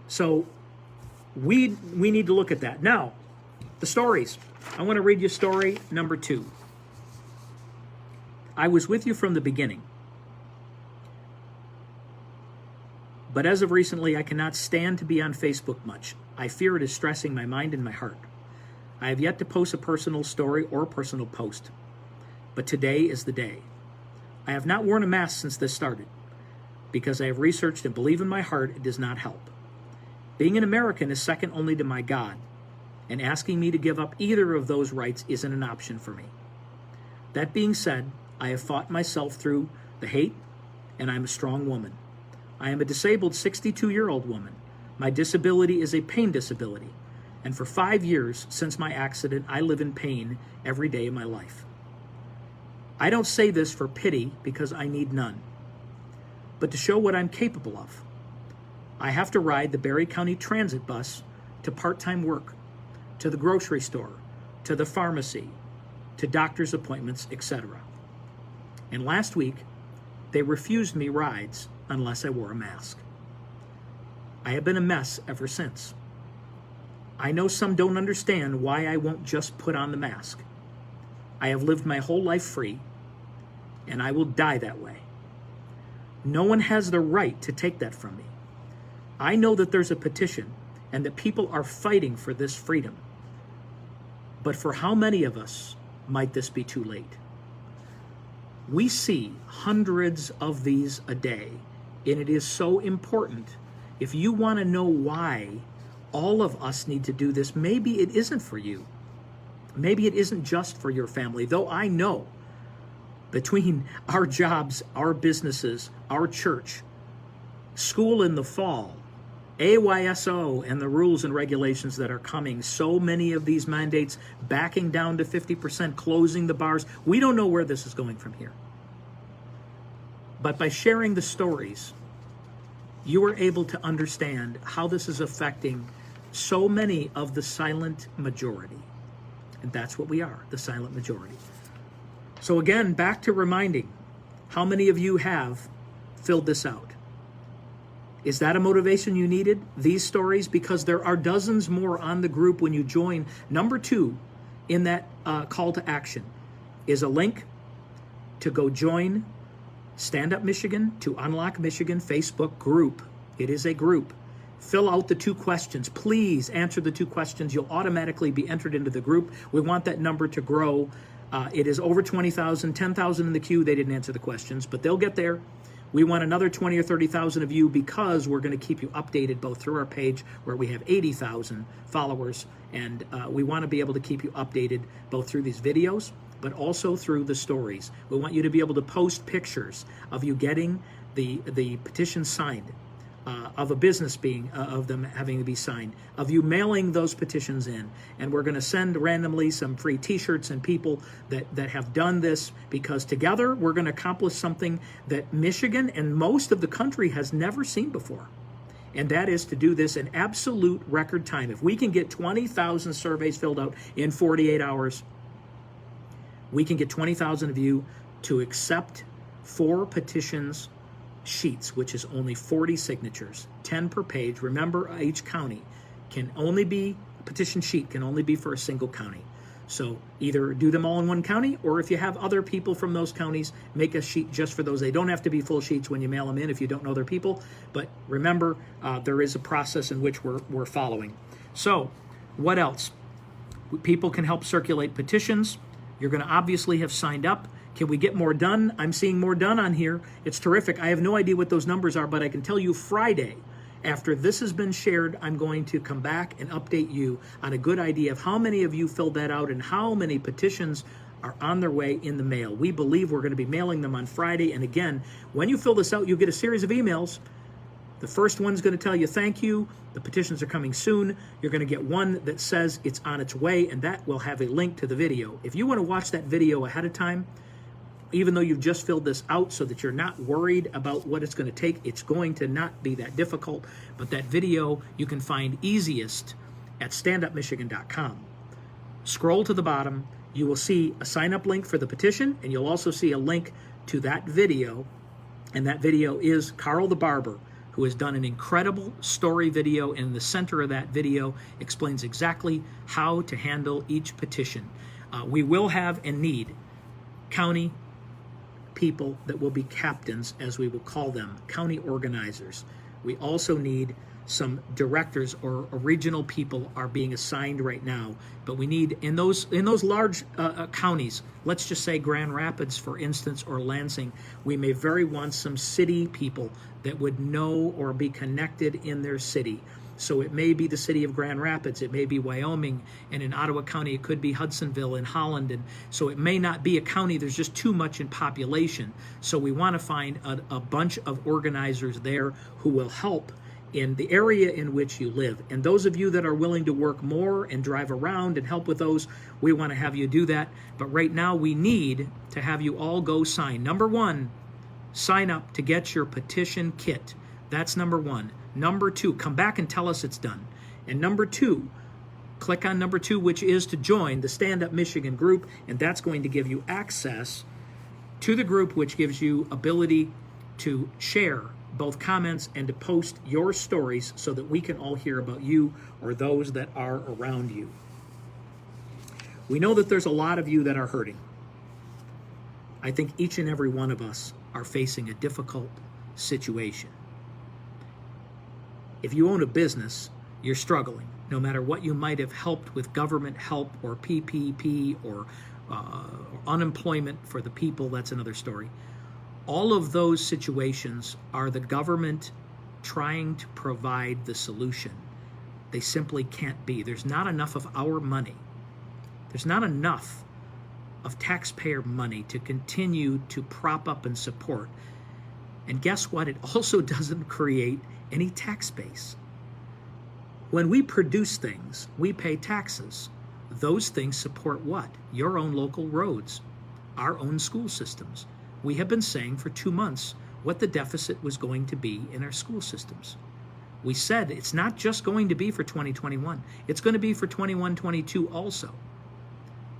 So we need to look at that. Now, the stories. I want to read you story number 2. I was with you from the beginning. But as of recently, I cannot stand to be on Facebook much. I fear it is stressing my mind and my heart. I have yet to post a personal story or a personal post. But today is the day. I have not worn a mask since this started, because I have researched and believe in my heart it does not help. Being an American is second only to my God, and asking me to give up either of those rights isn't an option for me. That being said, I have fought myself through the hate, and I am a strong woman. I am a disabled 62-year-old woman. My disability is a pain disability, and for 5 years since my accident, I live in pain every day of my life. I don't say this for pity, because I need none, but to show what I'm capable of. I have to ride the Barry County Transit bus to part-time work, to the grocery store, to the pharmacy, to doctor's appointments, etc. And last week, they refused me rides unless I wore a mask. I have been a mess ever since. I know some don't understand why I won't just put on the mask. I have lived my whole life free, and I will die that way. No one has the right to take that from me. I know that there's a petition and that people are fighting for this freedom. But for how many of us might this be too late? We see hundreds of these a day, and it is so important. If you want to know why all of us need to do this, maybe it isn't for you. Maybe it isn't just for your family, though I know between our jobs, our businesses, our church, school in the fall, AYSO and the rules and regulations that are coming, so many of these mandates backing down to 50%, closing the bars. We don't know where this is going from here. But by sharing the stories, you are able to understand how this is affecting so many of the silent majority. And that's what we are, the silent majority. So again, back to reminding, how many of you have filled this out? Is that a motivation you needed? These stories? Because there are dozens more on the group when you join. Number 2 in that call to action is a link to go join Stand Up Michigan to Unlock Michigan Facebook group. It is a group. Fill out the 2 questions. Please answer the 2 questions. You'll automatically be entered into the group. We want that number to grow. It is over 20,000, 10,000 in the queue. They didn't answer the questions, but they'll get there. We want another 20 or 30,000 of you because we're going to keep you updated both through our page where we have 80,000 followers, and we want to be able to keep you updated both through these videos but also through the stories. We want you to be able to post pictures of you getting the petition signed, of a business being, of them having to be signed, of you mailing those petitions in. And we're going to send randomly some free t-shirts and people that have done this, because together we're going to accomplish something that Michigan and most of the country has never seen before. And that is to do this in absolute record time. If we can get 20,000 surveys filled out in 48 hours, we can get 20,000 of you to accept 4 petitions sheets, which is only 40 signatures, 10 per page. Remember, each county can only be, petition sheet can only be for a single county. So either do them all in one county, or if you have other people from those counties, make a sheet just for those. They don't have to be full sheets when you mail them in if you don't know their people. But remember, there is a process in which we're following. So what else? People can help circulate petitions. You're going to obviously have signed up. Can we get more done? I'm seeing more done on here. It's terrific. I have no idea what those numbers are, but I can tell you Friday, after this has been shared, I'm going to come back and update you on a good idea of how many of you filled that out and how many petitions are on their way in the mail. We believe we're going to be mailing them on Friday. And again, when you fill this out, you'll get a series of emails. The first one's going to tell you thank you. The petitions are coming soon. You're going to get one that says it's on its way, and that will have a link to the video. If you want to watch that video ahead of time, even though you've just filled this out so that you're not worried about what it's going to take, it's going to not be that difficult. But that video you can find easiest at standupmichigan.com. Scroll to the bottom. You will see a sign-up link for the petition, and you'll also see a link to that video. And that video is Carl the Barber, who has done an incredible story video, and in the center of that video explains exactly how to handle each petition. We will have and need county people that will be captains, as we will call them, county organizers. We also need some directors or regional people are being assigned right now, but we need in those large counties, let's just say Grand Rapids, for instance, or Lansing, we may very want some city people that would know or be connected in their city. So it may be the city of Grand Rapids, it may be Wyoming, and in Ottawa County it could be Hudsonville and Holland, and so it may not be a county, there's just too much in population. So we want to find a bunch of organizers there who will help in the area in which you live. And those of you that are willing to work more and drive around and help with those, we want to have you do that. But right now we need to have you all go sign. Number 1, sign up to get your petition kit. That's number 1. Number 2, come back and tell us it's done. And number 2, click on number 2, which is to join the Stand Up Michigan group, and that's going to give you access to the group, which gives you ability to share both comments and to post your stories so that we can all hear about you or those that are around you. We know that there's a lot of you that are hurting. I think each and every one of us are facing a difficult situation. If you own a business, you're struggling. No matter what you might have helped with government help or PPP or unemployment for the people, that's another story. All of those situations are the government trying to provide the solution. They simply can't be. There's not enough of our money. There's not enough of taxpayer money to continue to prop up and support. And guess what? It also doesn't create any tax base. When we produce things, we pay taxes. Those things support what? Your own local roads, our own school systems. We have been saying for 2 months what the deficit was going to be in our school systems. We said it's not just going to be for 2021. It's going to be for 21-22 also.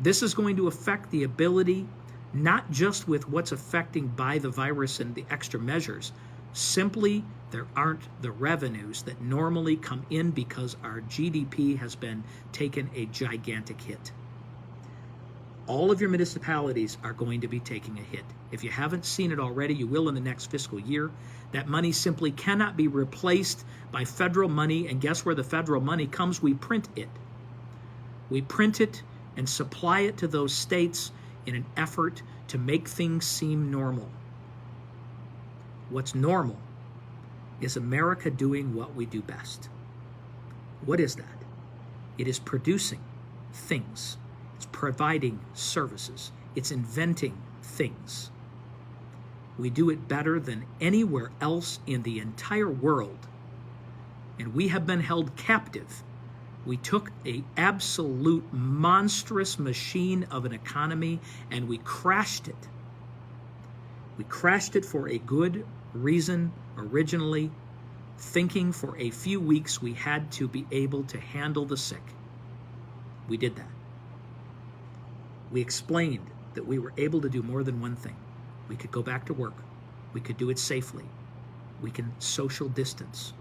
This is going to affect the ability, not just with what's affecting by the virus and the extra measures, simply there aren't the revenues that normally come in because our GDP has been taken a gigantic hit. All of your municipalities are going to be taking a hit. If you haven't seen it already, you will in the next fiscal year. That money simply cannot be replaced by federal money, and guess where the federal money comes? We print it. We print it and supply it to those states in an effort to make things seem normal. What's normal is America doing what we do best. What is that? It is producing things. It's providing services. It's inventing things. We do it better than anywhere else in the entire world. And we have been held captive. We took an absolute monstrous machine of an economy and we crashed it. We crashed it for a good reason originally, thinking for a few weeks we had to be able to handle the sick. We did that. We explained that we were able to do more than one thing. We could go back to work. We could do it safely. We can social distance.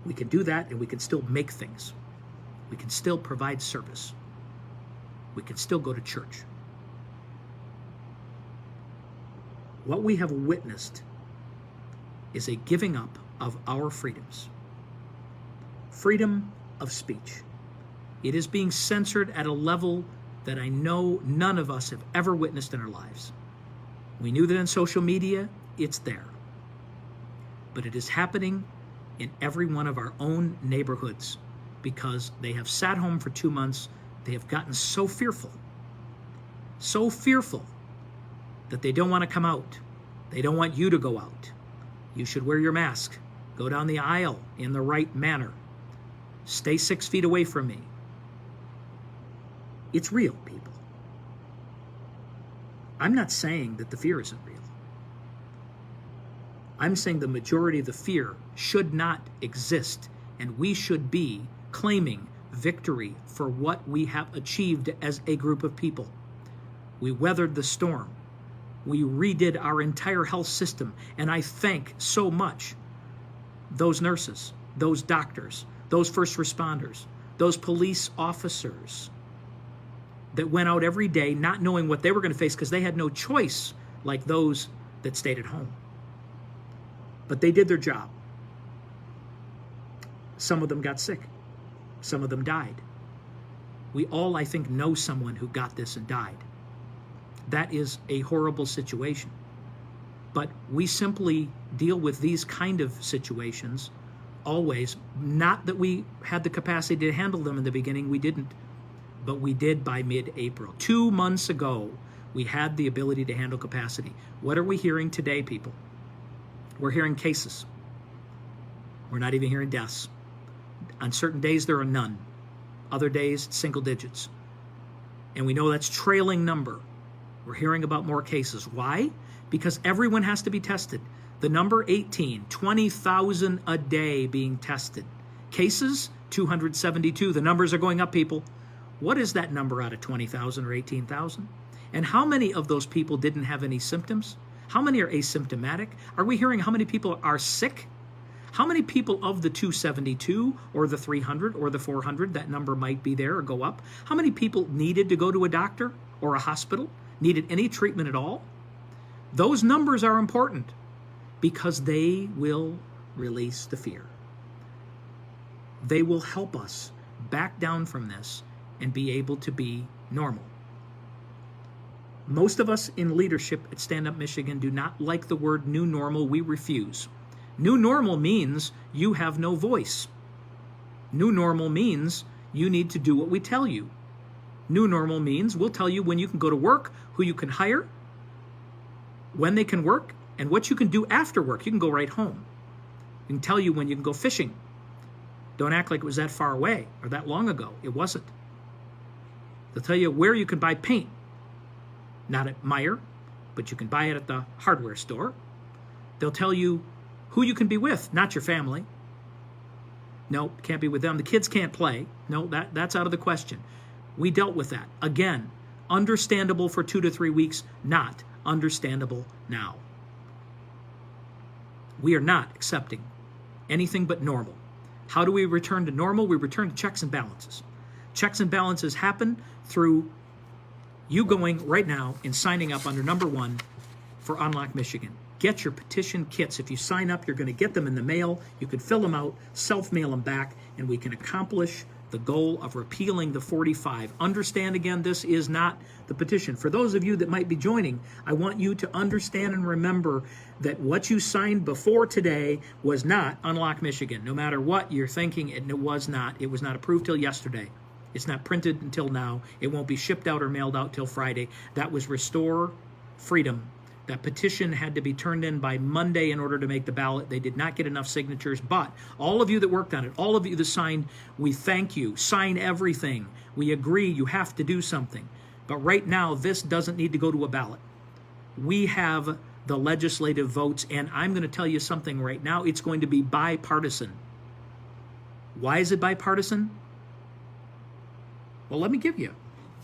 We can do that and we can still make things. We can still provide service. We can still go to church. What we have witnessed is a giving up of our freedoms. Freedom of speech. It is being censored at a level that I know none of us have ever witnessed in our lives. We knew that in social media, it's there. But it is happening in every one of our own neighborhoods because they have sat home for 2 months. They have gotten so fearful that they don't want to come out. They don't want you to go out. You should wear your mask. Go down the aisle in the right manner. Stay 6 feet away from me. It's real, people. I'm not saying that the fear isn't real. I'm saying the majority of the fear should not exist, and we should be claiming victory for what we have achieved as a group of people. We weathered the storm. We redid our entire health system, and I thank so much those nurses, those doctors, those first responders, those police officers that went out every day not knowing what they were going to face because they had no choice like those that stayed at home. But they did their job. Some of them got sick. Some of them died. We all, I think, know someone who got this and died. That is a horrible situation. But we simply deal with these kind of situations always. Not that we had the capacity to handle them in the beginning, we didn't. But we did by mid-April. 2 months ago, we had the ability to handle capacity. What are we hearing today, people? We're hearing cases. We're not even hearing deaths. On certain days, there are none. Other days, single digits. And we know that's trailing number. We're hearing about more cases. Why? Because everyone has to be tested. The number 18, 20,000 a day being tested. Cases, 272. The numbers are going up, people. What is that number out of 20,000 or 18,000? And how many of those people didn't have any symptoms? How many are asymptomatic? Are we hearing how many people are sick? How many people of the 272 or the 300 or the 400, that number might be there or go up, how many people needed to go to a doctor or a hospital, needed any treatment at all? Those numbers are important because they will release the fear. They will help us back down from this and be able to be normal. Most of us in leadership at Stand Up Michigan do not like the word new normal. We refuse. New normal means you have no voice. New normal means you need to do what we tell you. New normal means we'll tell you when you can go to work, who you can hire, when they can work, and what you can do after work. You can go right home. We can tell you when you can go fishing. Don't act like it was that far away or that long ago. It wasn't. They'll tell you where you can buy paint. Not at Meijer, but you can buy it at the hardware store. They'll tell you who you can be with, not your family. No, can't be with them. The kids can't play. No, that's out of the question. We dealt with that. Again, understandable for 2 to 3 weeks, not understandable now. We are not accepting anything but normal. How do we return to normal? We return to checks and balances. Checks and balances happen through you going right now and signing up under number 1 for Unlock Michigan. Get your petition kits. If you sign up, you're going to get them in the mail. You can fill them out, self-mail them back, and we can accomplish the goal of repealing the 45. Understand again, this is not the petition. For those of you that might be joining, I want you to understand and remember that what you signed before today was not Unlock Michigan. No matter what you're thinking, it was not. It was not approved till yesterday. It's not printed until now. It won't be shipped out or mailed out till Friday. That was Restore Freedom. That petition had to be turned in by Monday in order to make the ballot. They did not get enough signatures, but all of you that worked on it, all of you that signed, we thank you. Sign everything. We agree you have to do something. But right now, this doesn't need to go to a ballot. We have the legislative votes, and I'm going to tell you something right now. It's going to be bipartisan. Why is it bipartisan? Well, let me give you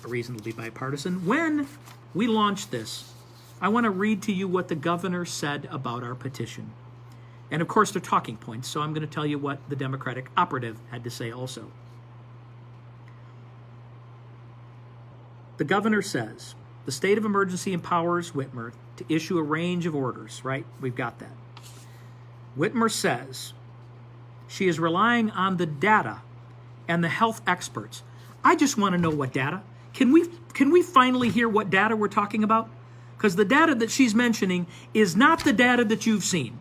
a reason to be bipartisan. When we launched this, I want to read to you what the governor said about our petition. And of course, they're talking points, so I'm going to tell you what the Democratic operative had to say also. The governor says, the state of emergency empowers Whitmer to issue a range of orders, right? We've got that. Whitmer says she is relying on the data and the health experts. I just want to know what data. Can we finally hear what data we're talking about? Because the data that she's mentioning is not the data that you've seen.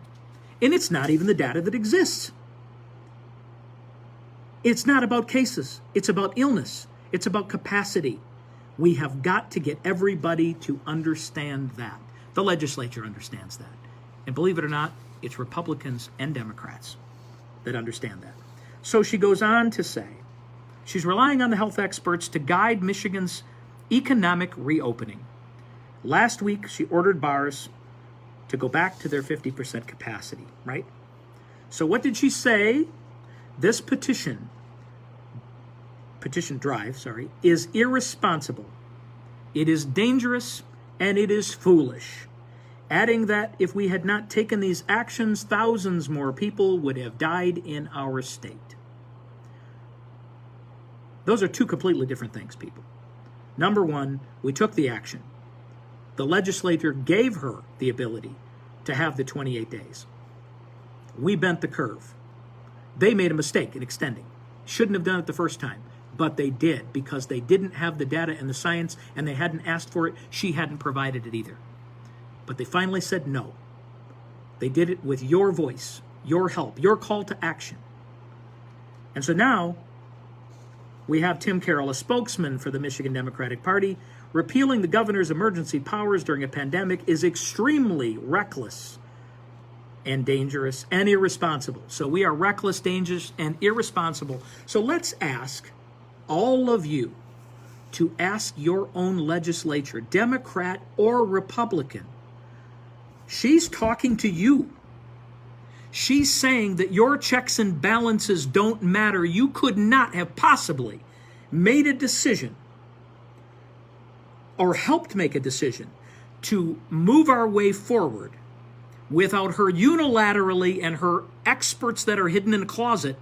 And it's not even the data that exists. It's not about cases. It's about illness. It's about capacity. We have got to get everybody to understand that. The legislature understands that. And believe it or not, it's Republicans and Democrats that understand that. So she goes on to say, she's relying on the health experts to guide Michigan's economic reopening. Last week, she ordered bars to go back to their 50% capacity, right? So what did she say? This petition drive, is irresponsible. It is dangerous and it is foolish. Adding that if we had not taken these actions, thousands more people would have died in our state. Those are two completely different things, people. Number one, we took the action. The legislature gave her the ability to have the 28 days. We bent the curve. They made a mistake in extending. Shouldn't have done it the first time, but they did because they didn't have the data and the science and they hadn't asked for it. She hadn't provided it either. But they finally said no. They did it with your voice, your help, your call to action. And so now we have Tim Carroll, a spokesman for the Michigan Democratic Party. Repealing the governor's emergency powers during a pandemic is extremely reckless and dangerous and irresponsible. So we are reckless, dangerous, and irresponsible. So let's ask all of you to ask your own legislature, Democrat or Republican. She's talking to you. She's saying that your checks and balances don't matter. You could not have possibly made a decision or helped make a decision to move our way forward without her unilaterally, and her experts that are hidden in a closet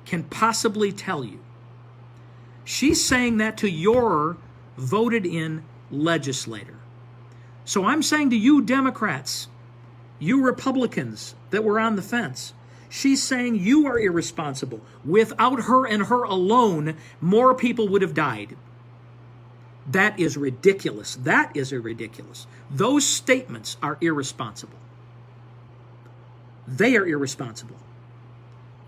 can possibly tell you. She's saying that to your voted in legislator. So I'm saying to you Democrats, you Republicans that were on the fence, she's saying you are irresponsible. Without her and her alone, more people would have died. That is ridiculous. That is ridiculous. Those statements are irresponsible. They are irresponsible.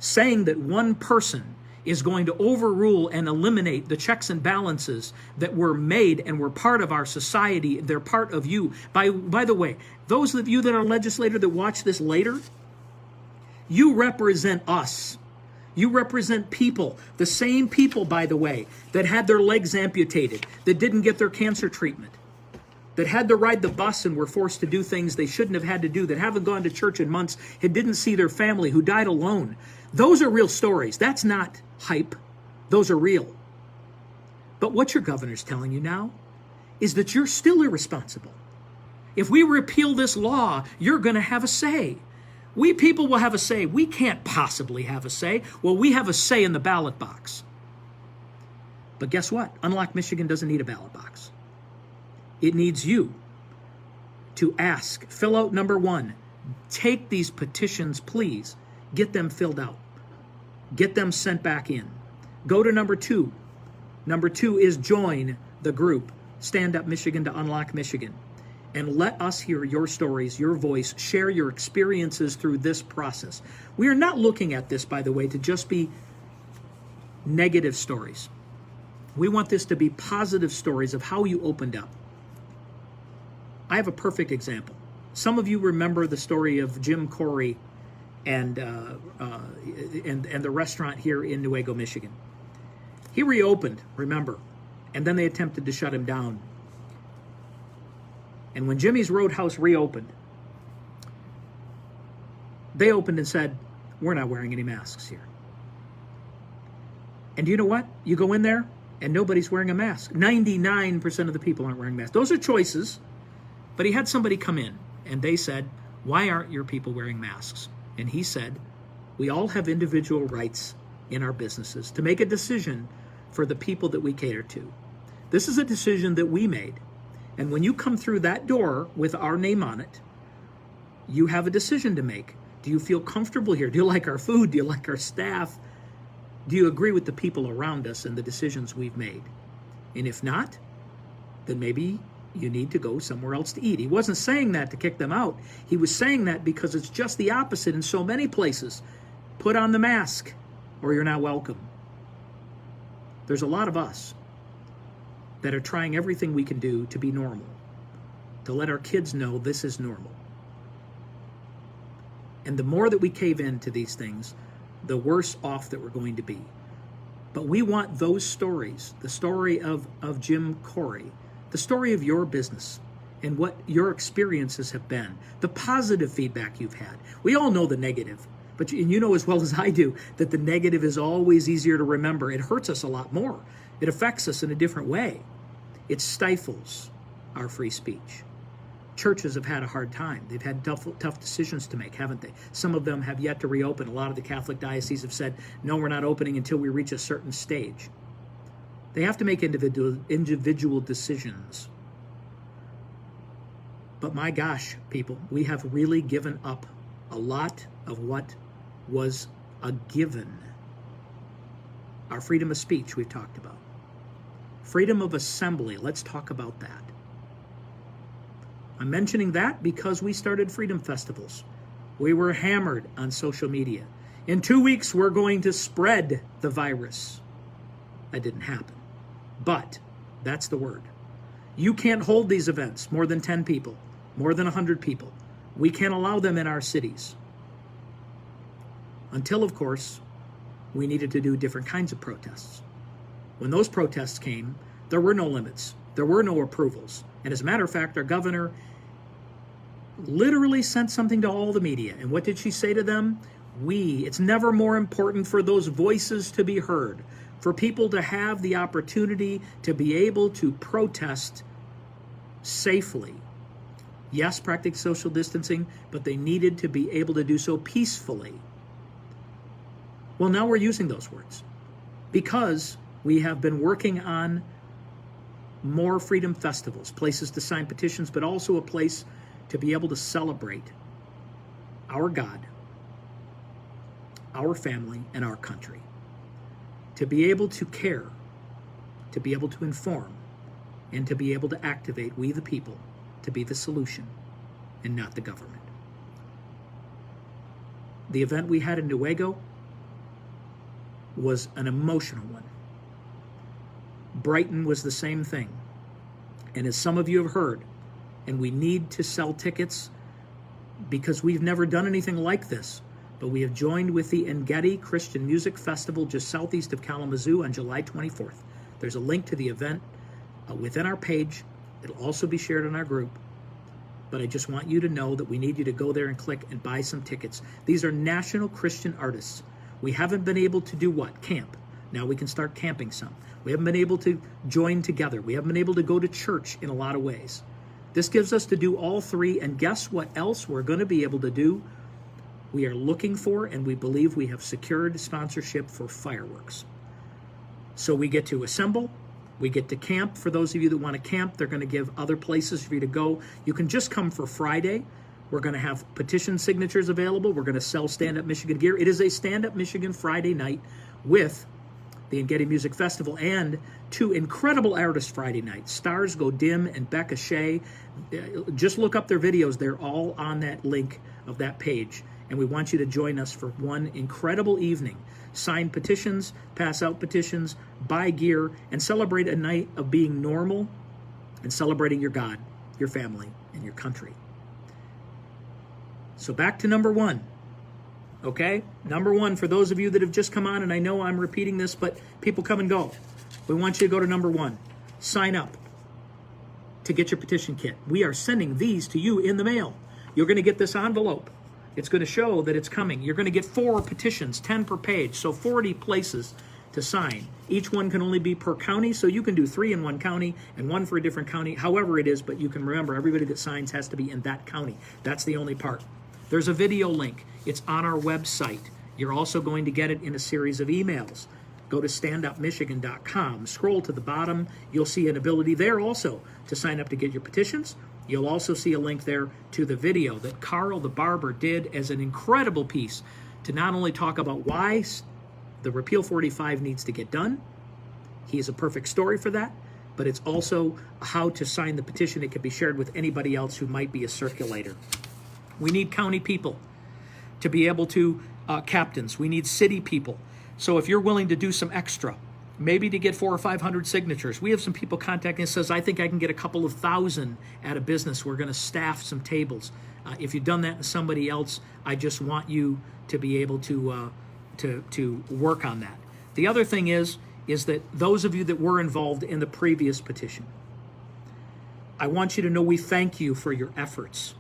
Saying that one person is going to overrule and eliminate the checks and balances that were made and were part of our society, they're part of you. By the way, those of you that are legislators that watch this later, you represent us. You represent people, the same people, by the way, that had their legs amputated, that didn't get their cancer treatment, that had to ride the bus and were forced to do things they shouldn't have had to do, that haven't gone to church in months, and didn't see their family, who died alone. Those are real stories. That's not hype. Those are real. But what your governor's telling you now is that you're still irresponsible. If we repeal this law, you're going to have a say. We people will have a say. We can't possibly have a say. Well, we have a say in the ballot box. But guess what? Unlock Michigan doesn't need a ballot box. It needs you to ask. Fill out number 1. Take these petitions, please. Get them filled out. Get them sent back in. Go to number 2. Number 2 is join the group, Stand Up Michigan to Unlock Michigan. And let us hear your stories, your voice, share your experiences through this process. We are not looking at this, by the way, to just be negative stories. We want this to be positive stories of how you opened up. I have a perfect example. Some of you remember the story of Jim Corey and the restaurant here in Newaygo, Michigan. He reopened, remember, and then they attempted to shut him down. And when Jimmy's Roadhouse reopened, they opened and said, we're not wearing any masks here. And do you know what? You go in there and nobody's wearing a mask. 99% of the people aren't wearing masks. Those are choices. But he had somebody come in and they said, why aren't your people wearing masks? And he said, we all have individual rights in our businesses to make a decision for the people that we cater to. This is a decision that we made. And when you come through that door with our name on it, you have a decision to make. Do you feel comfortable here? Do you like our food? Do you like our staff? Do you agree with the people around us and the decisions we've made? And if not, then maybe you need to go somewhere else to eat. He wasn't saying that to kick them out. He was saying that because it's just the opposite in so many places. Put on the mask or you're not welcome. There's a lot of us that are trying everything we can do to be normal, to let our kids know this is normal. And the more that we cave into these things, the worse off that we're going to be. But we want those stories, the story of Jim Corey, the story of your business and what your experiences have been, the positive feedback you've had. We all know the negative, but you know as well as I do that the negative is always easier to remember. It hurts us a lot more. It affects us in a different way. It stifles our free speech. Churches have had a hard time. They've had tough decisions to make, haven't they? Some of them have yet to reopen. A lot of the Catholic dioceses have said, no, we're not opening until we reach a certain stage. They have to make individual decisions. But my gosh, people, we have really given up a lot of what was a given. Our freedom of speech we've talked about. Freedom of assembly, let's talk about that. I'm mentioning that because we started freedom festivals. We were hammered on social media. In 2 weeks, we're going to spread the virus. That didn't happen. But that's the word. You can't hold these events, more than 10 people, more than 100 people. We can't allow them in our cities. Until, of course, we needed to do different kinds of protests. When those protests came, there were no limits. There were no approvals. And as a matter of fact, our governor literally sent something to all the media. And what did she say to them? It's never more important for those voices to be heard, for people to have the opportunity to be able to protest safely. Yes, practice social distancing, but they needed to be able to do so peacefully. Well, now we're using those words because we have been working on more freedom festivals, places to sign petitions, but also a place to be able to celebrate our God, our family, and our country. To be able to care, to be able to inform, and to be able to activate we the people to be the solution and not the government. The event we had in Newaygo was an emotional one. Brighton was the same thing. And as some of you have heard, and we need to sell tickets because we've never done anything like this, but we have joined with the Engedi Christian Music Festival just southeast of Kalamazoo on July 24th. There's a link to the event within our page. It'll also be shared in our group. But I just want you to know that we need you to go there and click and buy some tickets. These are national Christian artists. We haven't been able to do what? Camp. Now we can start camping some. We haven't been able to join together. We haven't been able to go to church in a lot of ways. This gives us to do all three, and guess what else we're going to be able to do? We are looking for, and we believe we have secured sponsorship for fireworks. So we get to assemble, we get to camp. For those of you that want to camp, they're going to give other places for you to go. You can just come for Friday. We're going to have petition signatures available. We're going to sell Stand Up Michigan gear. It is a Stand Up Michigan Friday night with the Engedi Music Festival and two incredible artists Friday night, Stars Go Dim and Becca Shea. Just look up their videos. They're all on that link of that page. And we want you to join us for one incredible evening. Sign petitions, pass out petitions, buy gear, and celebrate a night of being normal and celebrating your God, your family, and your country. So back to number one. Okay? Number one, for those of you that have just come on, and I know I'm repeating this, but people come and go. We want you to go to number one. Sign up to get your petition kit. We are sending these to you in the mail. You're going to get this envelope. It's going to show that it's coming. You're going to get 4 petitions, 10 per page, so 40 places to sign. Each one can only be per county, so you can do 3 in one county and 1 for a different county, however it is, but you can remember everybody that signs has to be in that county. That's the only part. There's a video link. It's on our website. You're also going to get it in a series of emails. Go to standupmichigan.com. Scroll to the bottom. You'll see an ability there also to sign up to get your petitions. You'll also see a link there to the video that Carl the Barber did as an incredible piece to not only talk about why the Repeal 45 needs to get done. He is a perfect story for that. But it's also how to sign the petition. It can be shared with anybody else who might be a circulator. We need county people to be able to, captains. We need city people. So if you're willing to do some extra, maybe to get 400 or 500 signatures. We have some people contacting us says, I think I can get a couple of thousand at a business. We're going to staff some tables. If you've done that in somebody else, I just want you to be able to work on that. The other thing is that those of you that were involved in the previous petition, I want you to know we thank you for your efforts.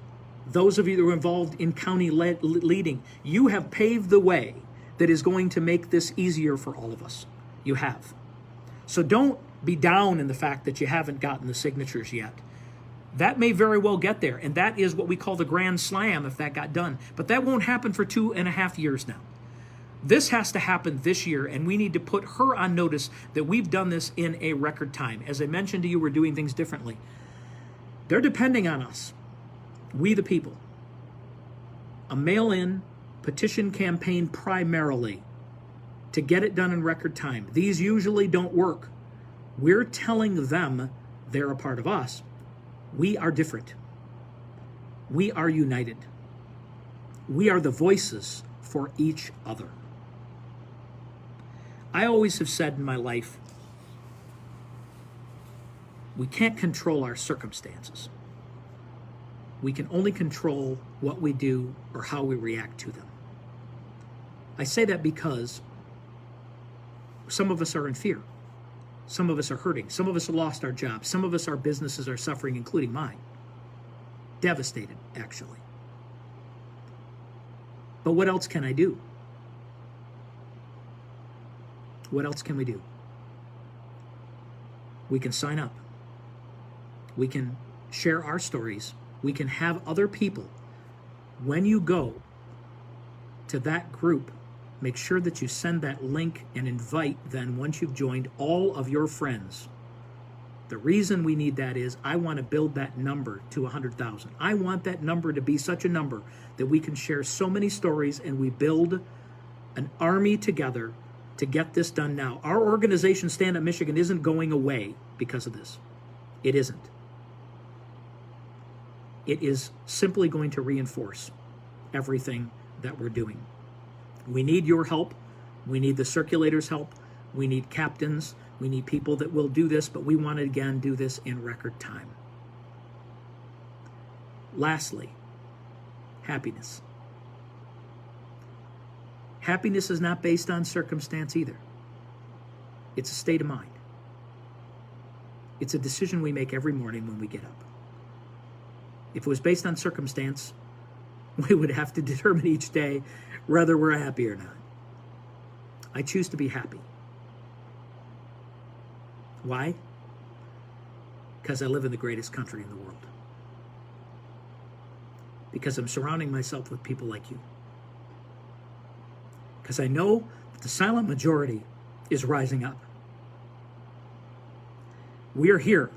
Those of you that were involved in county leading, you have paved the way that is going to make this easier for all of us. You have. So don't be down in the fact that you haven't gotten the signatures yet. That may very well get there, and that is what we call the grand slam if that got done. But that won't happen for 2.5 years now. This has to happen this year, and we need to put her on notice that we've done this in a record time. As I mentioned to you, we're doing things differently. They're depending on us, we the people. A mail-in petition campaign primarily to get it done in record time. These usually don't work. We're telling them they're a part of us. We are different. We are united. We are the voices for each other. I always have said in my life, we can't control our circumstances. We can only control what we do or how we react to them. I say that because some of us are in fear. Some of us are hurting. Some of us have lost our jobs. Some of us, our businesses are suffering, including mine. Devastated, actually. But what else can I do? What else can we do? We can sign up. We can share our stories. We can have other people. When you go to that group, make sure that you send that link and invite then, once you've joined, all of your friends. The reason we need that is I want to build that number to 100,000. I want that number to be such a number that we can share so many stories and we build an army together to get this done now. Our organization, Stand Up Michigan, isn't going away because of this. It isn't. It is simply going to reinforce everything that we're doing. We need your help. We need the circulators' help. We need captains. We need people that will do this, but we want to, again, do this in record time. Lastly, happiness. Happiness is not based on circumstance either. It's a state of mind. It's a decision we make every morning when we get up. If it was based on circumstance, we would have to determine each day whether we're happy or not. I choose to be happy. Why? Because I live in the greatest country in the world. Because I'm surrounding myself with people like you. Because I know that the silent majority is rising up. We are here.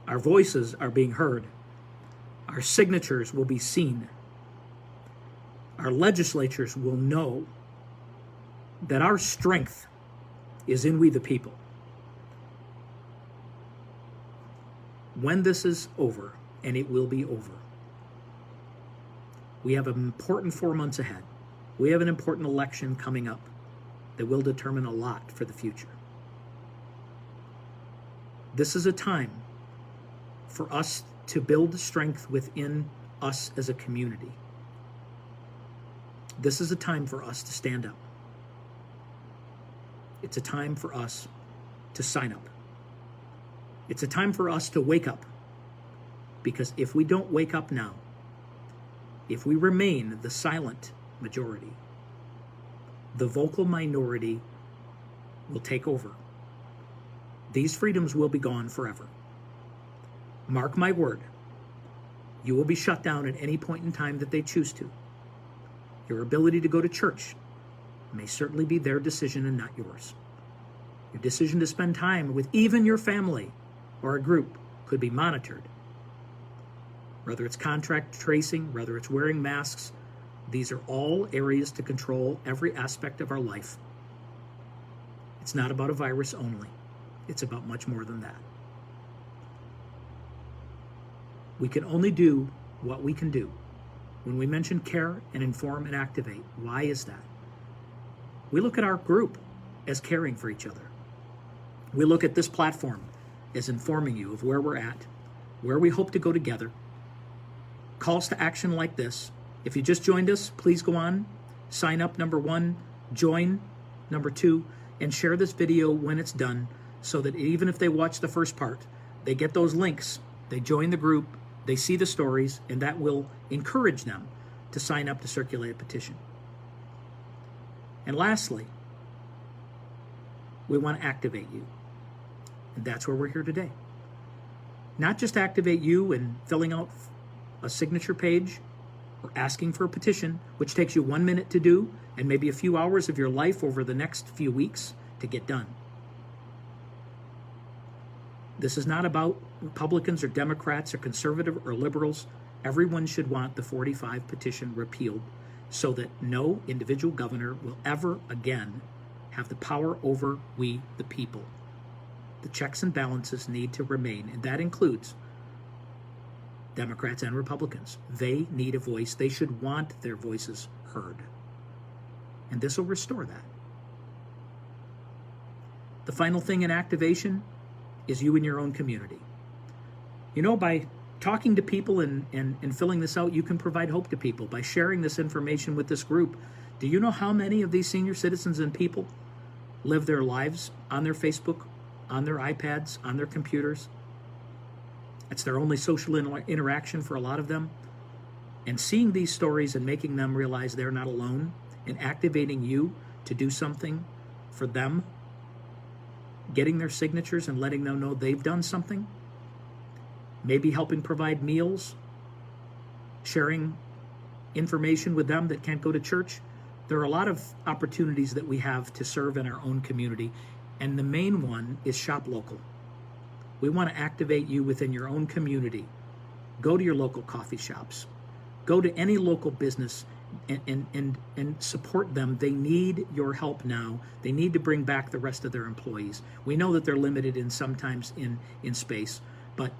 Our voices are being heard. Our signatures will be seen. Our legislatures will know that our strength is in we the people. When this is over, and it will be over, we have an important 4 months ahead. We have an important election coming up that will determine a lot for the future. This is a time for us to build strength within us as a community. This is a time for us to stand up. It's a time for us to sign up. It's a time for us to wake up. Because if we don't wake up now, if we remain the silent majority, the vocal minority will take over. These freedoms will be gone forever. Mark my word, you will be shut down at any point in time that they choose to. Your ability to go to church may certainly be their decision and not yours. Your decision to spend time with even your family or a group could be monitored. Whether it's contact tracing, whether it's wearing masks, these are all areas to control every aspect of our life. It's not about a virus only. It's about much more than that. We can only do what we can do. When we mention care and inform and activate, why is that? We look at our group as caring for each other. We look at this platform as informing you of where we're at, where we hope to go together. Calls to action like this. If you just joined us, please go on, sign up, number 1, join, number 2, and share this video when it's done so that even if they watch the first part, they get those links, they join the group, they see the stories, and that will encourage them to sign up to circulate a petition. And lastly, we want to activate you. And that's where we're here today. Not just activate you in filling out a signature page or asking for a petition, which takes you 1 minute to do and maybe a few hours of your life over the next few weeks to get done. This is not about Republicans or Democrats or conservative or liberals. Everyone should want the 45 petition repealed so that no individual governor will ever again have the power over we the people. The checks and balances need to remain, and that includes Democrats and Republicans. They need a voice. They should want their voices heard. And this will restore that. The final thing in activation is you in your own community. You know, by talking to people and filling this out, you can provide hope to people. By sharing this information with this group, do you know how many of these senior citizens and people live their lives on their Facebook, on their iPads, on their computers? It's their only social interaction for a lot of them. And seeing these stories and making them realize they're not alone and activating you to do something for them, getting their signatures and letting them know they've done something, maybe helping provide meals, sharing information with them that can't go to church. There are a lot of opportunities that we have to serve in our own community, and the main one is shop local. We want to activate you within your own community. Go to your local coffee shops. Go to any local business and support them. They need your help now. They need to bring back the rest of their employees. We know that they're limited in sometimes in space, but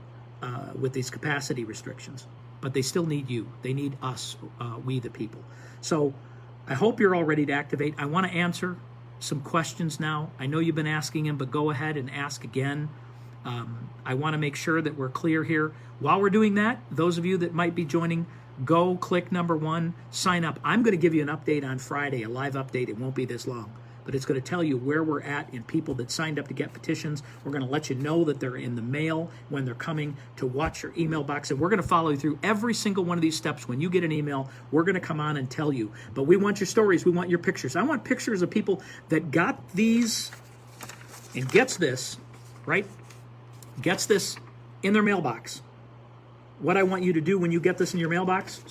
with these capacity restrictions. But they still need you. They need us, we the people. So I hope you're all ready to activate. I want to answer some questions now. I know you've been asking them, but go ahead and ask again. I want to make sure that we're clear here. While we're doing that, those of you that might be joining, go click number 1, sign up. I'm going to give you an update on Friday, a live update. It won't be this long, but it's going to tell you where we're at in people that signed up to get petitions. We're going to let you know that they're in the mail when they're coming to watch your email box. And we're going to follow you through every single one of these steps. When you get an email, we're going to come on and tell you. But we want your stories. We want your pictures. I want pictures of people that got these and gets this, right? Gets this in their mailbox. What I want you to do when you get this in your mailbox,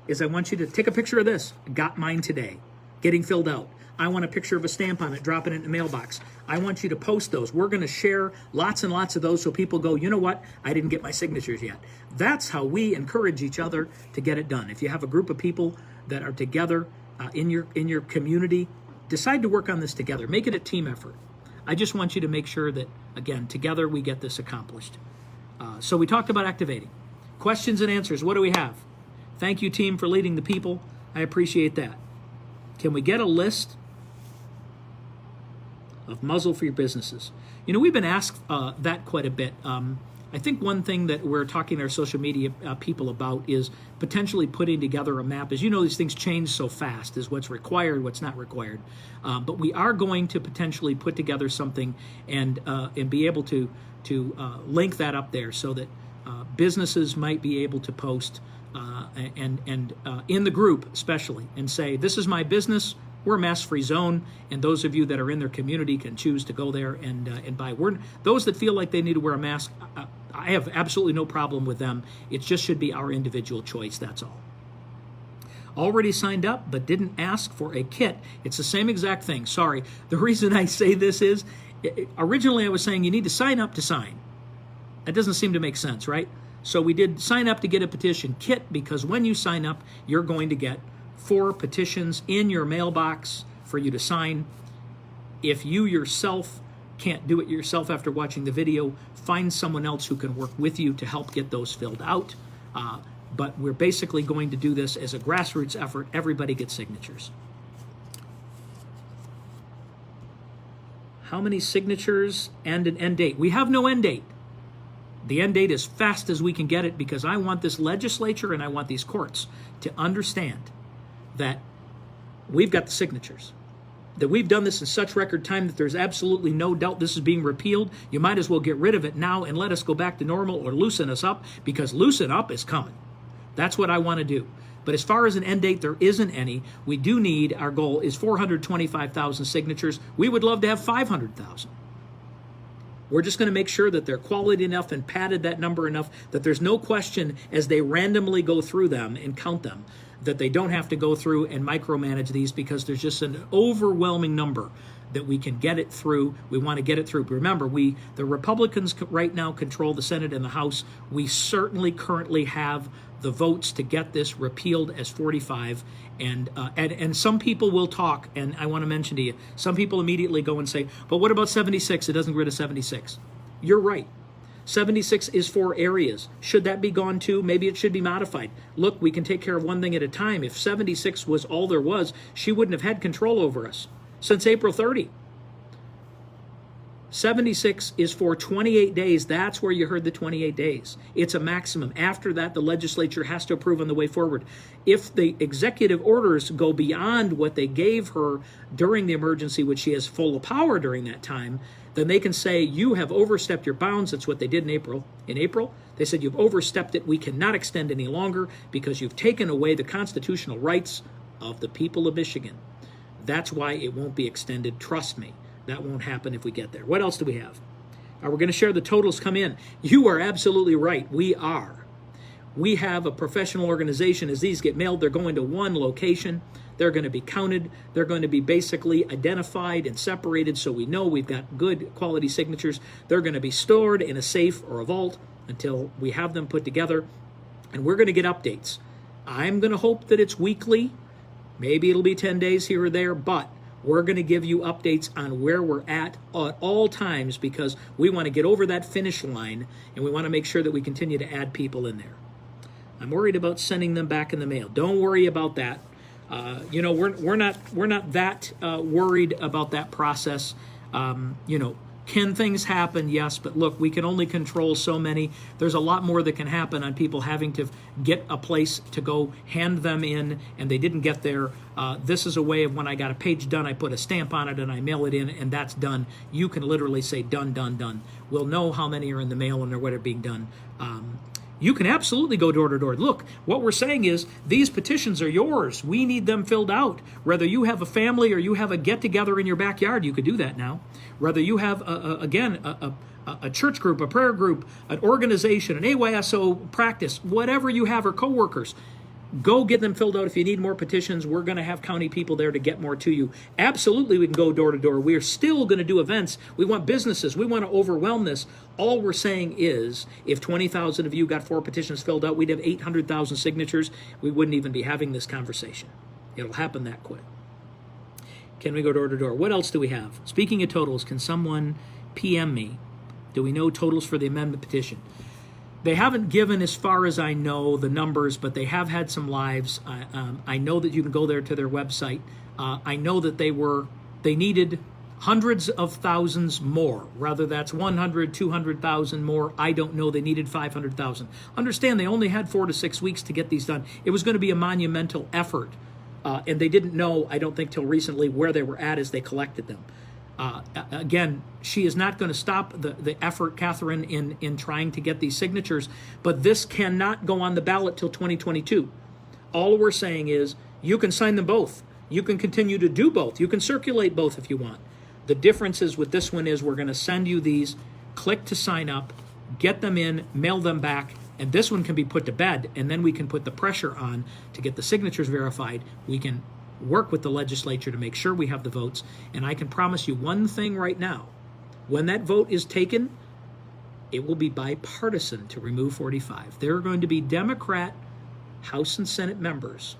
is I want you to take a picture of this. Got mine today, getting filled out. I want a picture of a stamp on it, dropping it in the mailbox. I want you to post those. We're going to share lots and lots of those so people go, you know what? I didn't get my signatures yet. That's how we encourage each other to get it done. If you have a group of people that are together in your community, decide to work on this together. Make it a team effort. I just want you to make sure that, again, together we get this accomplished. So we talked about activating. Questions and answers, what do we have? Thank you, team, for leading the people. I appreciate that. Can we get a list of muzzle for your businesses? You know, we've been asked that quite a bit. I think one thing that we're talking to our social media people about is potentially putting together a map. As you know, these things change so fast, is what's required, what's not required. But we are going to potentially put together something and be able to link that up there so that businesses might be able to post and in the group especially and say, this is my business, we're a mask-free zone, and those of you that are in their community can choose to go there and buy. Those that feel like they need to wear a mask, I have absolutely no problem with them. It just should be our individual choice, that's all. Already signed up but didn't ask for a kit. It's the same exact thing. Sorry. The reason I say this is, originally I was saying you need to sign up to sign. That doesn't seem to make sense, right? So we did sign up to get a petition kit, because when you sign up, you're going to get 4 petitions in your mailbox for you to sign. If you yourself can't do it yourself after watching the video, find someone else who can work with you to help get those filled out. But we're basically going to do this as a grassroots effort. Everybody gets signatures. How many signatures and an end date? We have no end date. The end date as fast as we can get it, because I want this legislature and I want these courts to understand that we've got the signatures, that we've done this in such record time that there's absolutely no doubt this is being repealed. You might as well get rid of it now and let us go back to normal, or loosen us up, because loosen up is coming. That's what I want to do. But as far as an end date, there isn't any. We do need, our goal is 425,000 signatures. We would love to have 500,000. We're just going to make sure that they're quality enough and padded that number enough that there's no question as they randomly go through them and count them that they don't have to go through and micromanage these, because there's just an overwhelming number that we can get it through. We want to get it through. But remember, the Republicans right now control the Senate and the House. We certainly currently have the votes to get this repealed as 45. And some people will talk, and I want to mention to you, some people immediately go and say, but what about 76? It doesn't get rid of 76. You're right. 76 is 4 areas. Should that be gone too? Maybe it should be modified. Look, we can take care of one thing at a time. If 76 was all there was, she wouldn't have had control over us since April 30. 76 is for 28 days. That's where you heard the 28 days. It's a maximum. After that, the legislature has to approve on the way forward. If the executive orders go beyond what they gave her during the emergency, which she has full power during that time, then they can say, you have overstepped your bounds. That's what they did in April. In April, they said, you've overstepped it. We cannot extend any longer because you've taken away the constitutional rights of the people of Michigan. That's why it won't be extended. Trust me. That won't happen if we get there. What else do we have? We're going to share the totals come in. You are absolutely right. We are. We have a professional organization. As these get mailed, they're going to one location. They're going to be counted. They're going to be basically identified and separated so we know we've got good quality signatures. They're going to be stored in a safe or a vault until we have them put together. And we're going to get updates. I'm going to hope that it's weekly. Maybe it'll be 10 days here or there, but we're going to give you updates on where we're at all times because we want to get over that finish line and we want to make sure that we continue to add people in there. I'm worried about sending them back in the mail. Don't worry about that. We're not that worried about that process. Can things happen? Yes, but look, we can only control so many. There's a lot more that can happen on people having to get a place to go hand them in, and they didn't get there. This is a way of when I got a page done, I put a stamp on it and I mail it in, and that's done. You can literally say done, done, done. We'll know how many are in the mail and or what are being done. You can absolutely go door to door. Look, what we're saying is these petitions are yours. We need them filled out. Whether you have a family or you have a get-together in your backyard, you could do that now. Whether you have, a church group, a prayer group, an organization, an AYSO practice, whatever you have, or coworkers, go get them filled out. If you need more petitions, we're going to have county people there to get more to you. Absolutely, we can go door to door. We are still going to do events. We want businesses. We want to overwhelm this. All we're saying is if 20,000 of you got 4 petitions filled out, we'd have 800,000 signatures. We wouldn't even be having this conversation. It'll happen that quick. Can we go door to door? What else do we have? Speaking of totals, can someone PM me? Do we know totals for the amendment petition? They haven't given, as far as I know, the numbers, but they have had some lives. I know that you can go there to their website. I know that they needed hundreds of thousands more. Whether that's 100, 200,000 more, I don't know. They needed 500,000. Understand, they only had 4 to 6 weeks to get these done. It was going to be a monumental effort, and they didn't know, I don't think, till recently where they were at as they collected them. Again, she is not going to stop the effort, Catherine, in trying to get these signatures, but this cannot go on the ballot till 2022. All we're saying is you can sign them both. You can continue to do both. You can circulate both if you want. The difference is with this one is we're going to send you these, click to sign up, get them in, mail them back, and this one can be put to bed, and then we can put the pressure on to get the signatures verified. We can work with the legislature to make sure we have the votes. And I can promise you one thing right now. When that vote is taken, it will be bipartisan to remove 45. There are going to be Democrat House and Senate members,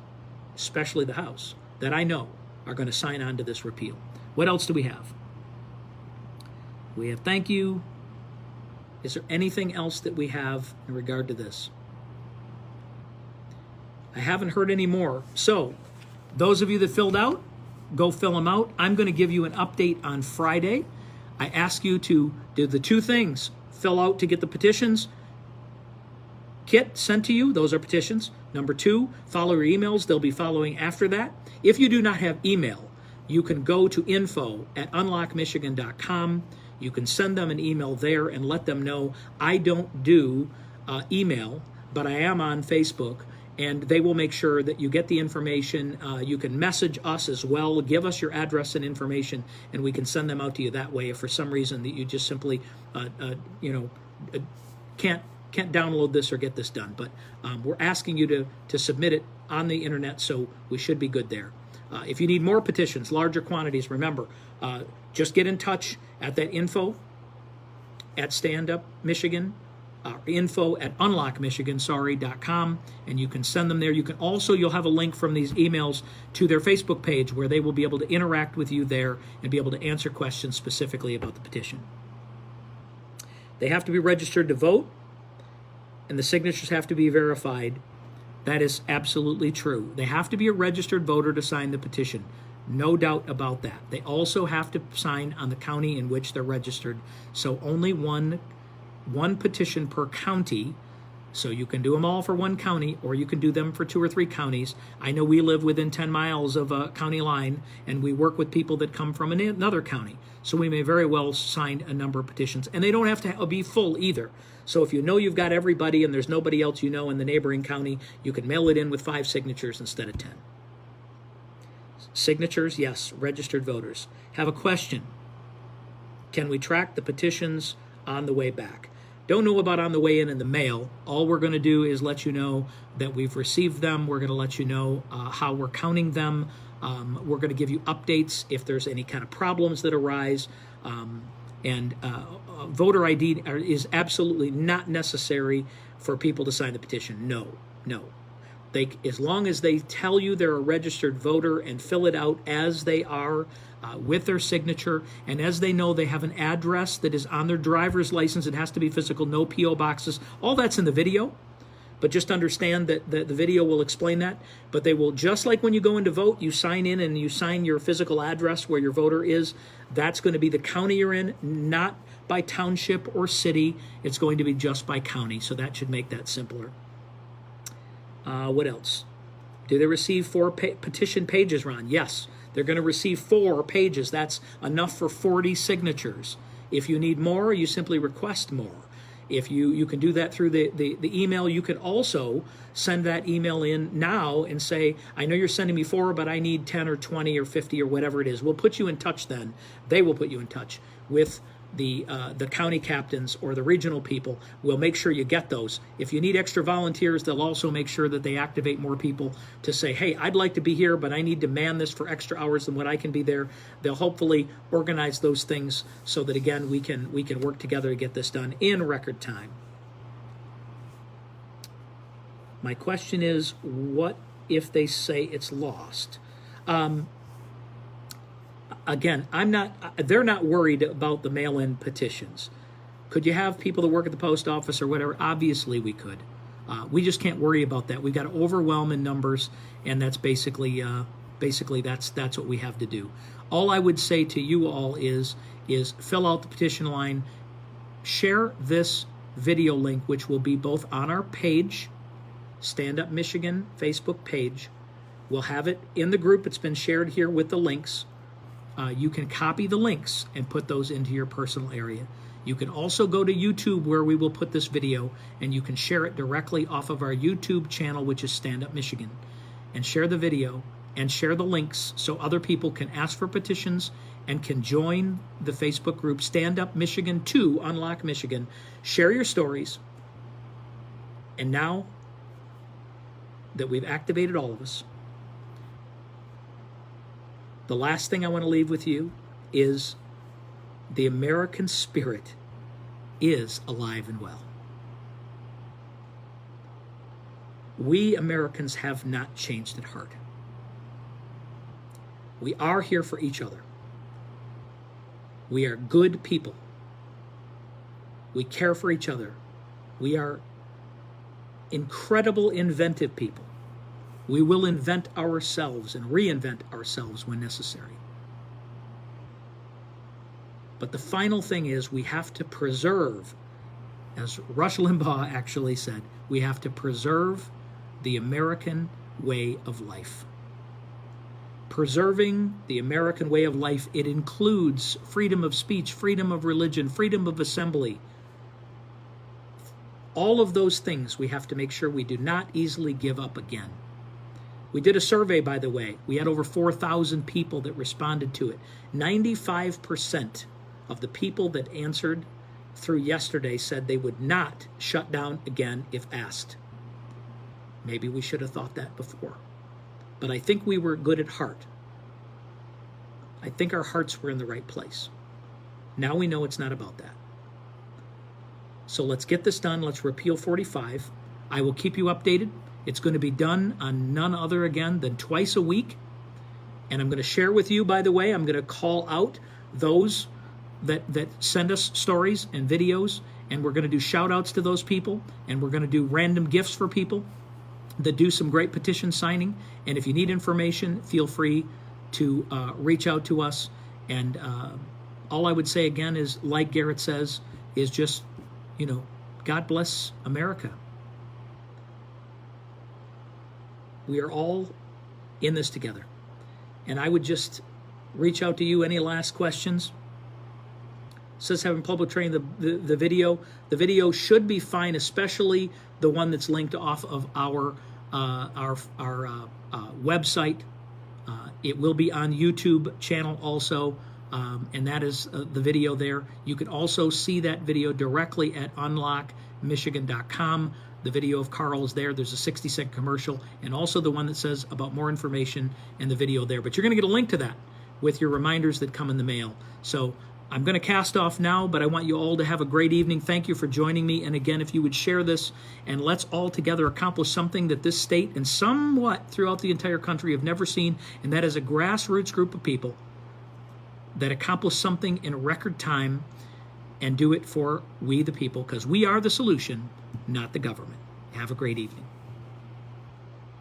especially the House, that I know are going to sign on to this repeal. What else do we have? We have thank you. Is there anything else that we have in regard to this? I haven't heard any more. So, those of you that filled out, go fill them out. I'm going to give you an update on Friday. I ask you to do the 2 things. Fill out to get the petitions kit sent to you. Those are petitions. Number 2, follow your emails. They'll be following after that. If you do not have email, you can go to info@unlockmichigan.com. You can send them an email there and let them know I don't do email, but I am on Facebook. And they will make sure that you get the information. You can message us as well. Give us your address and information, and we can send them out to you that way. If for some reason that you just simply, can't download this or get this done, but we're asking you to submit it on the internet, so we should be good there. If you need more petitions, larger quantities, remember, just get in touch at that info at Stand Up Michigan. info@unlockmichigan.com, and you can send them there. You can also, you'll have a link from these emails to their Facebook page where they will be able to interact with you there and be able to answer questions specifically about the petition. They have to be registered to vote, and the signatures have to be verified. That is absolutely true. They have to be a registered voter to sign the petition. No doubt about that. They also have to sign on the county in which they're registered. So only one petition per county. So you can do them all for one county, or you can do them for 2 or 3 counties. I know we live within 10 miles of a county line, and we work with people that come from another county. So we may very well sign a number of petitions. And they don't have to be full either. So if you know you've got everybody and there's nobody else you know in the neighboring county, you can mail it in with 5 signatures instead of 10. Signatures, yes. Registered voters. Have a question. Can we track the petitions on the way back? Don't know about on the way in the mail. All we're going to do is let you know that we've received them. We're going to let you know how we're counting them. We're going to give you updates if there's any kind of problems that arise. Voter ID is absolutely not necessary for people to sign the petition. No. As long as they tell you they're a registered voter and fill it out as they are with their signature, and as they know they have an address that is on their driver's license, it has to be physical, no P.O. boxes. All that's in the video, but just understand that the video will explain that. But they will, just like when you go in to vote, you sign in and you sign your physical address where your voter is. That's going to be the county you're in, not by township or city. It's going to be just by county, so that should make that simpler. What else? Do they receive 4 petition pages, Ron? Yes, they're going to receive 4 pages. That's enough for 40 signatures. If you need more, you simply request more. If you can do that through the email, you can also send that email in now and say, I know you're sending me 4, but I need 10 or 20 or 50 or whatever it is. We'll put you in touch then. They will put you in touch with the county captains or the regional people. Will make sure you get those. If you need extra volunteers, they'll also make sure that they activate more people to say, hey, I'd like to be here, but I need to man this for extra hours than what I can be there. They'll hopefully organize those things so that, again, we can work together to get this done in record time. My question is, what if they say it's lost? Again, they're not worried about the mail-in petitions. Could you have people that work at the post office or whatever? Obviously we could. We just can't worry about that. We've got to overwhelm in numbers, and that's basically that's what we have to do. All I would say to you all is fill out the petition line, share this video link, which will be both on our page, Stand Up Michigan Facebook page. We'll have it in the group. It's been shared here with the links. You can copy the links and put those into your personal area. You can also go to YouTube, where we will put this video, and you can share it directly off of our YouTube channel, which is Stand Up Michigan, and share the video and share the links so other people can ask for petitions and can join the Facebook group Stand Up Michigan to Unlock Michigan. Share your stories. And now that we've activated all of us, the last thing I want to leave with you is the American spirit is alive and well. We Americans have not changed at heart. We are here for each other. We are good people. We care for each other. We are incredible, inventive people. We will invent ourselves and reinvent ourselves when necessary. But the final thing is, we have to preserve, as Rush Limbaugh actually said, we have to preserve the American way of life. Preserving the American way of life, it includes freedom of speech, freedom of religion, freedom of assembly. All of those things we have to make sure we do not easily give up again. We did a survey, by the way. We had over 4,000 people that responded to it. 95% of the people that answered through yesterday said they would not shut down again if asked. Maybe we should have thought that before. But I think we were good at heart. I think our hearts were in the right place. Now we know it's not about that. So let's get this done. Let's repeal 45. I will keep you updated. It's going to be done on none other again than twice a week. And I'm going to share with you, by the way, I'm going to call out those that send us stories and videos, and we're going to do shout outs to those people, and we're going to do random gifts for people that do some great petition signing. And if you need information, feel free to reach out to us. And all I would say again is, like Garrett says, is just, God bless America. We are all in this together. And I would just reach out to you. Any last questions? Says having public training, the video. The video should be fine, especially the one that's linked off of our website. It will be on YouTube channel also, and that is the video there. You can also see that video directly at unlockmichigan.com. The video of Carl is there. There's a 60-second commercial, and also the one that says about more information and the video there. But you're going to get a link to that with your reminders that come in the mail. So I'm going to cast off now, but I want you all to have a great evening. Thank you for joining me. And again, if you would share this, and let's all together accomplish something that this state and somewhat throughout the entire country have never seen, and that is a grassroots group of people that accomplish something in record time and do it for we the people, because we are the solution, not the government. Have a great evening.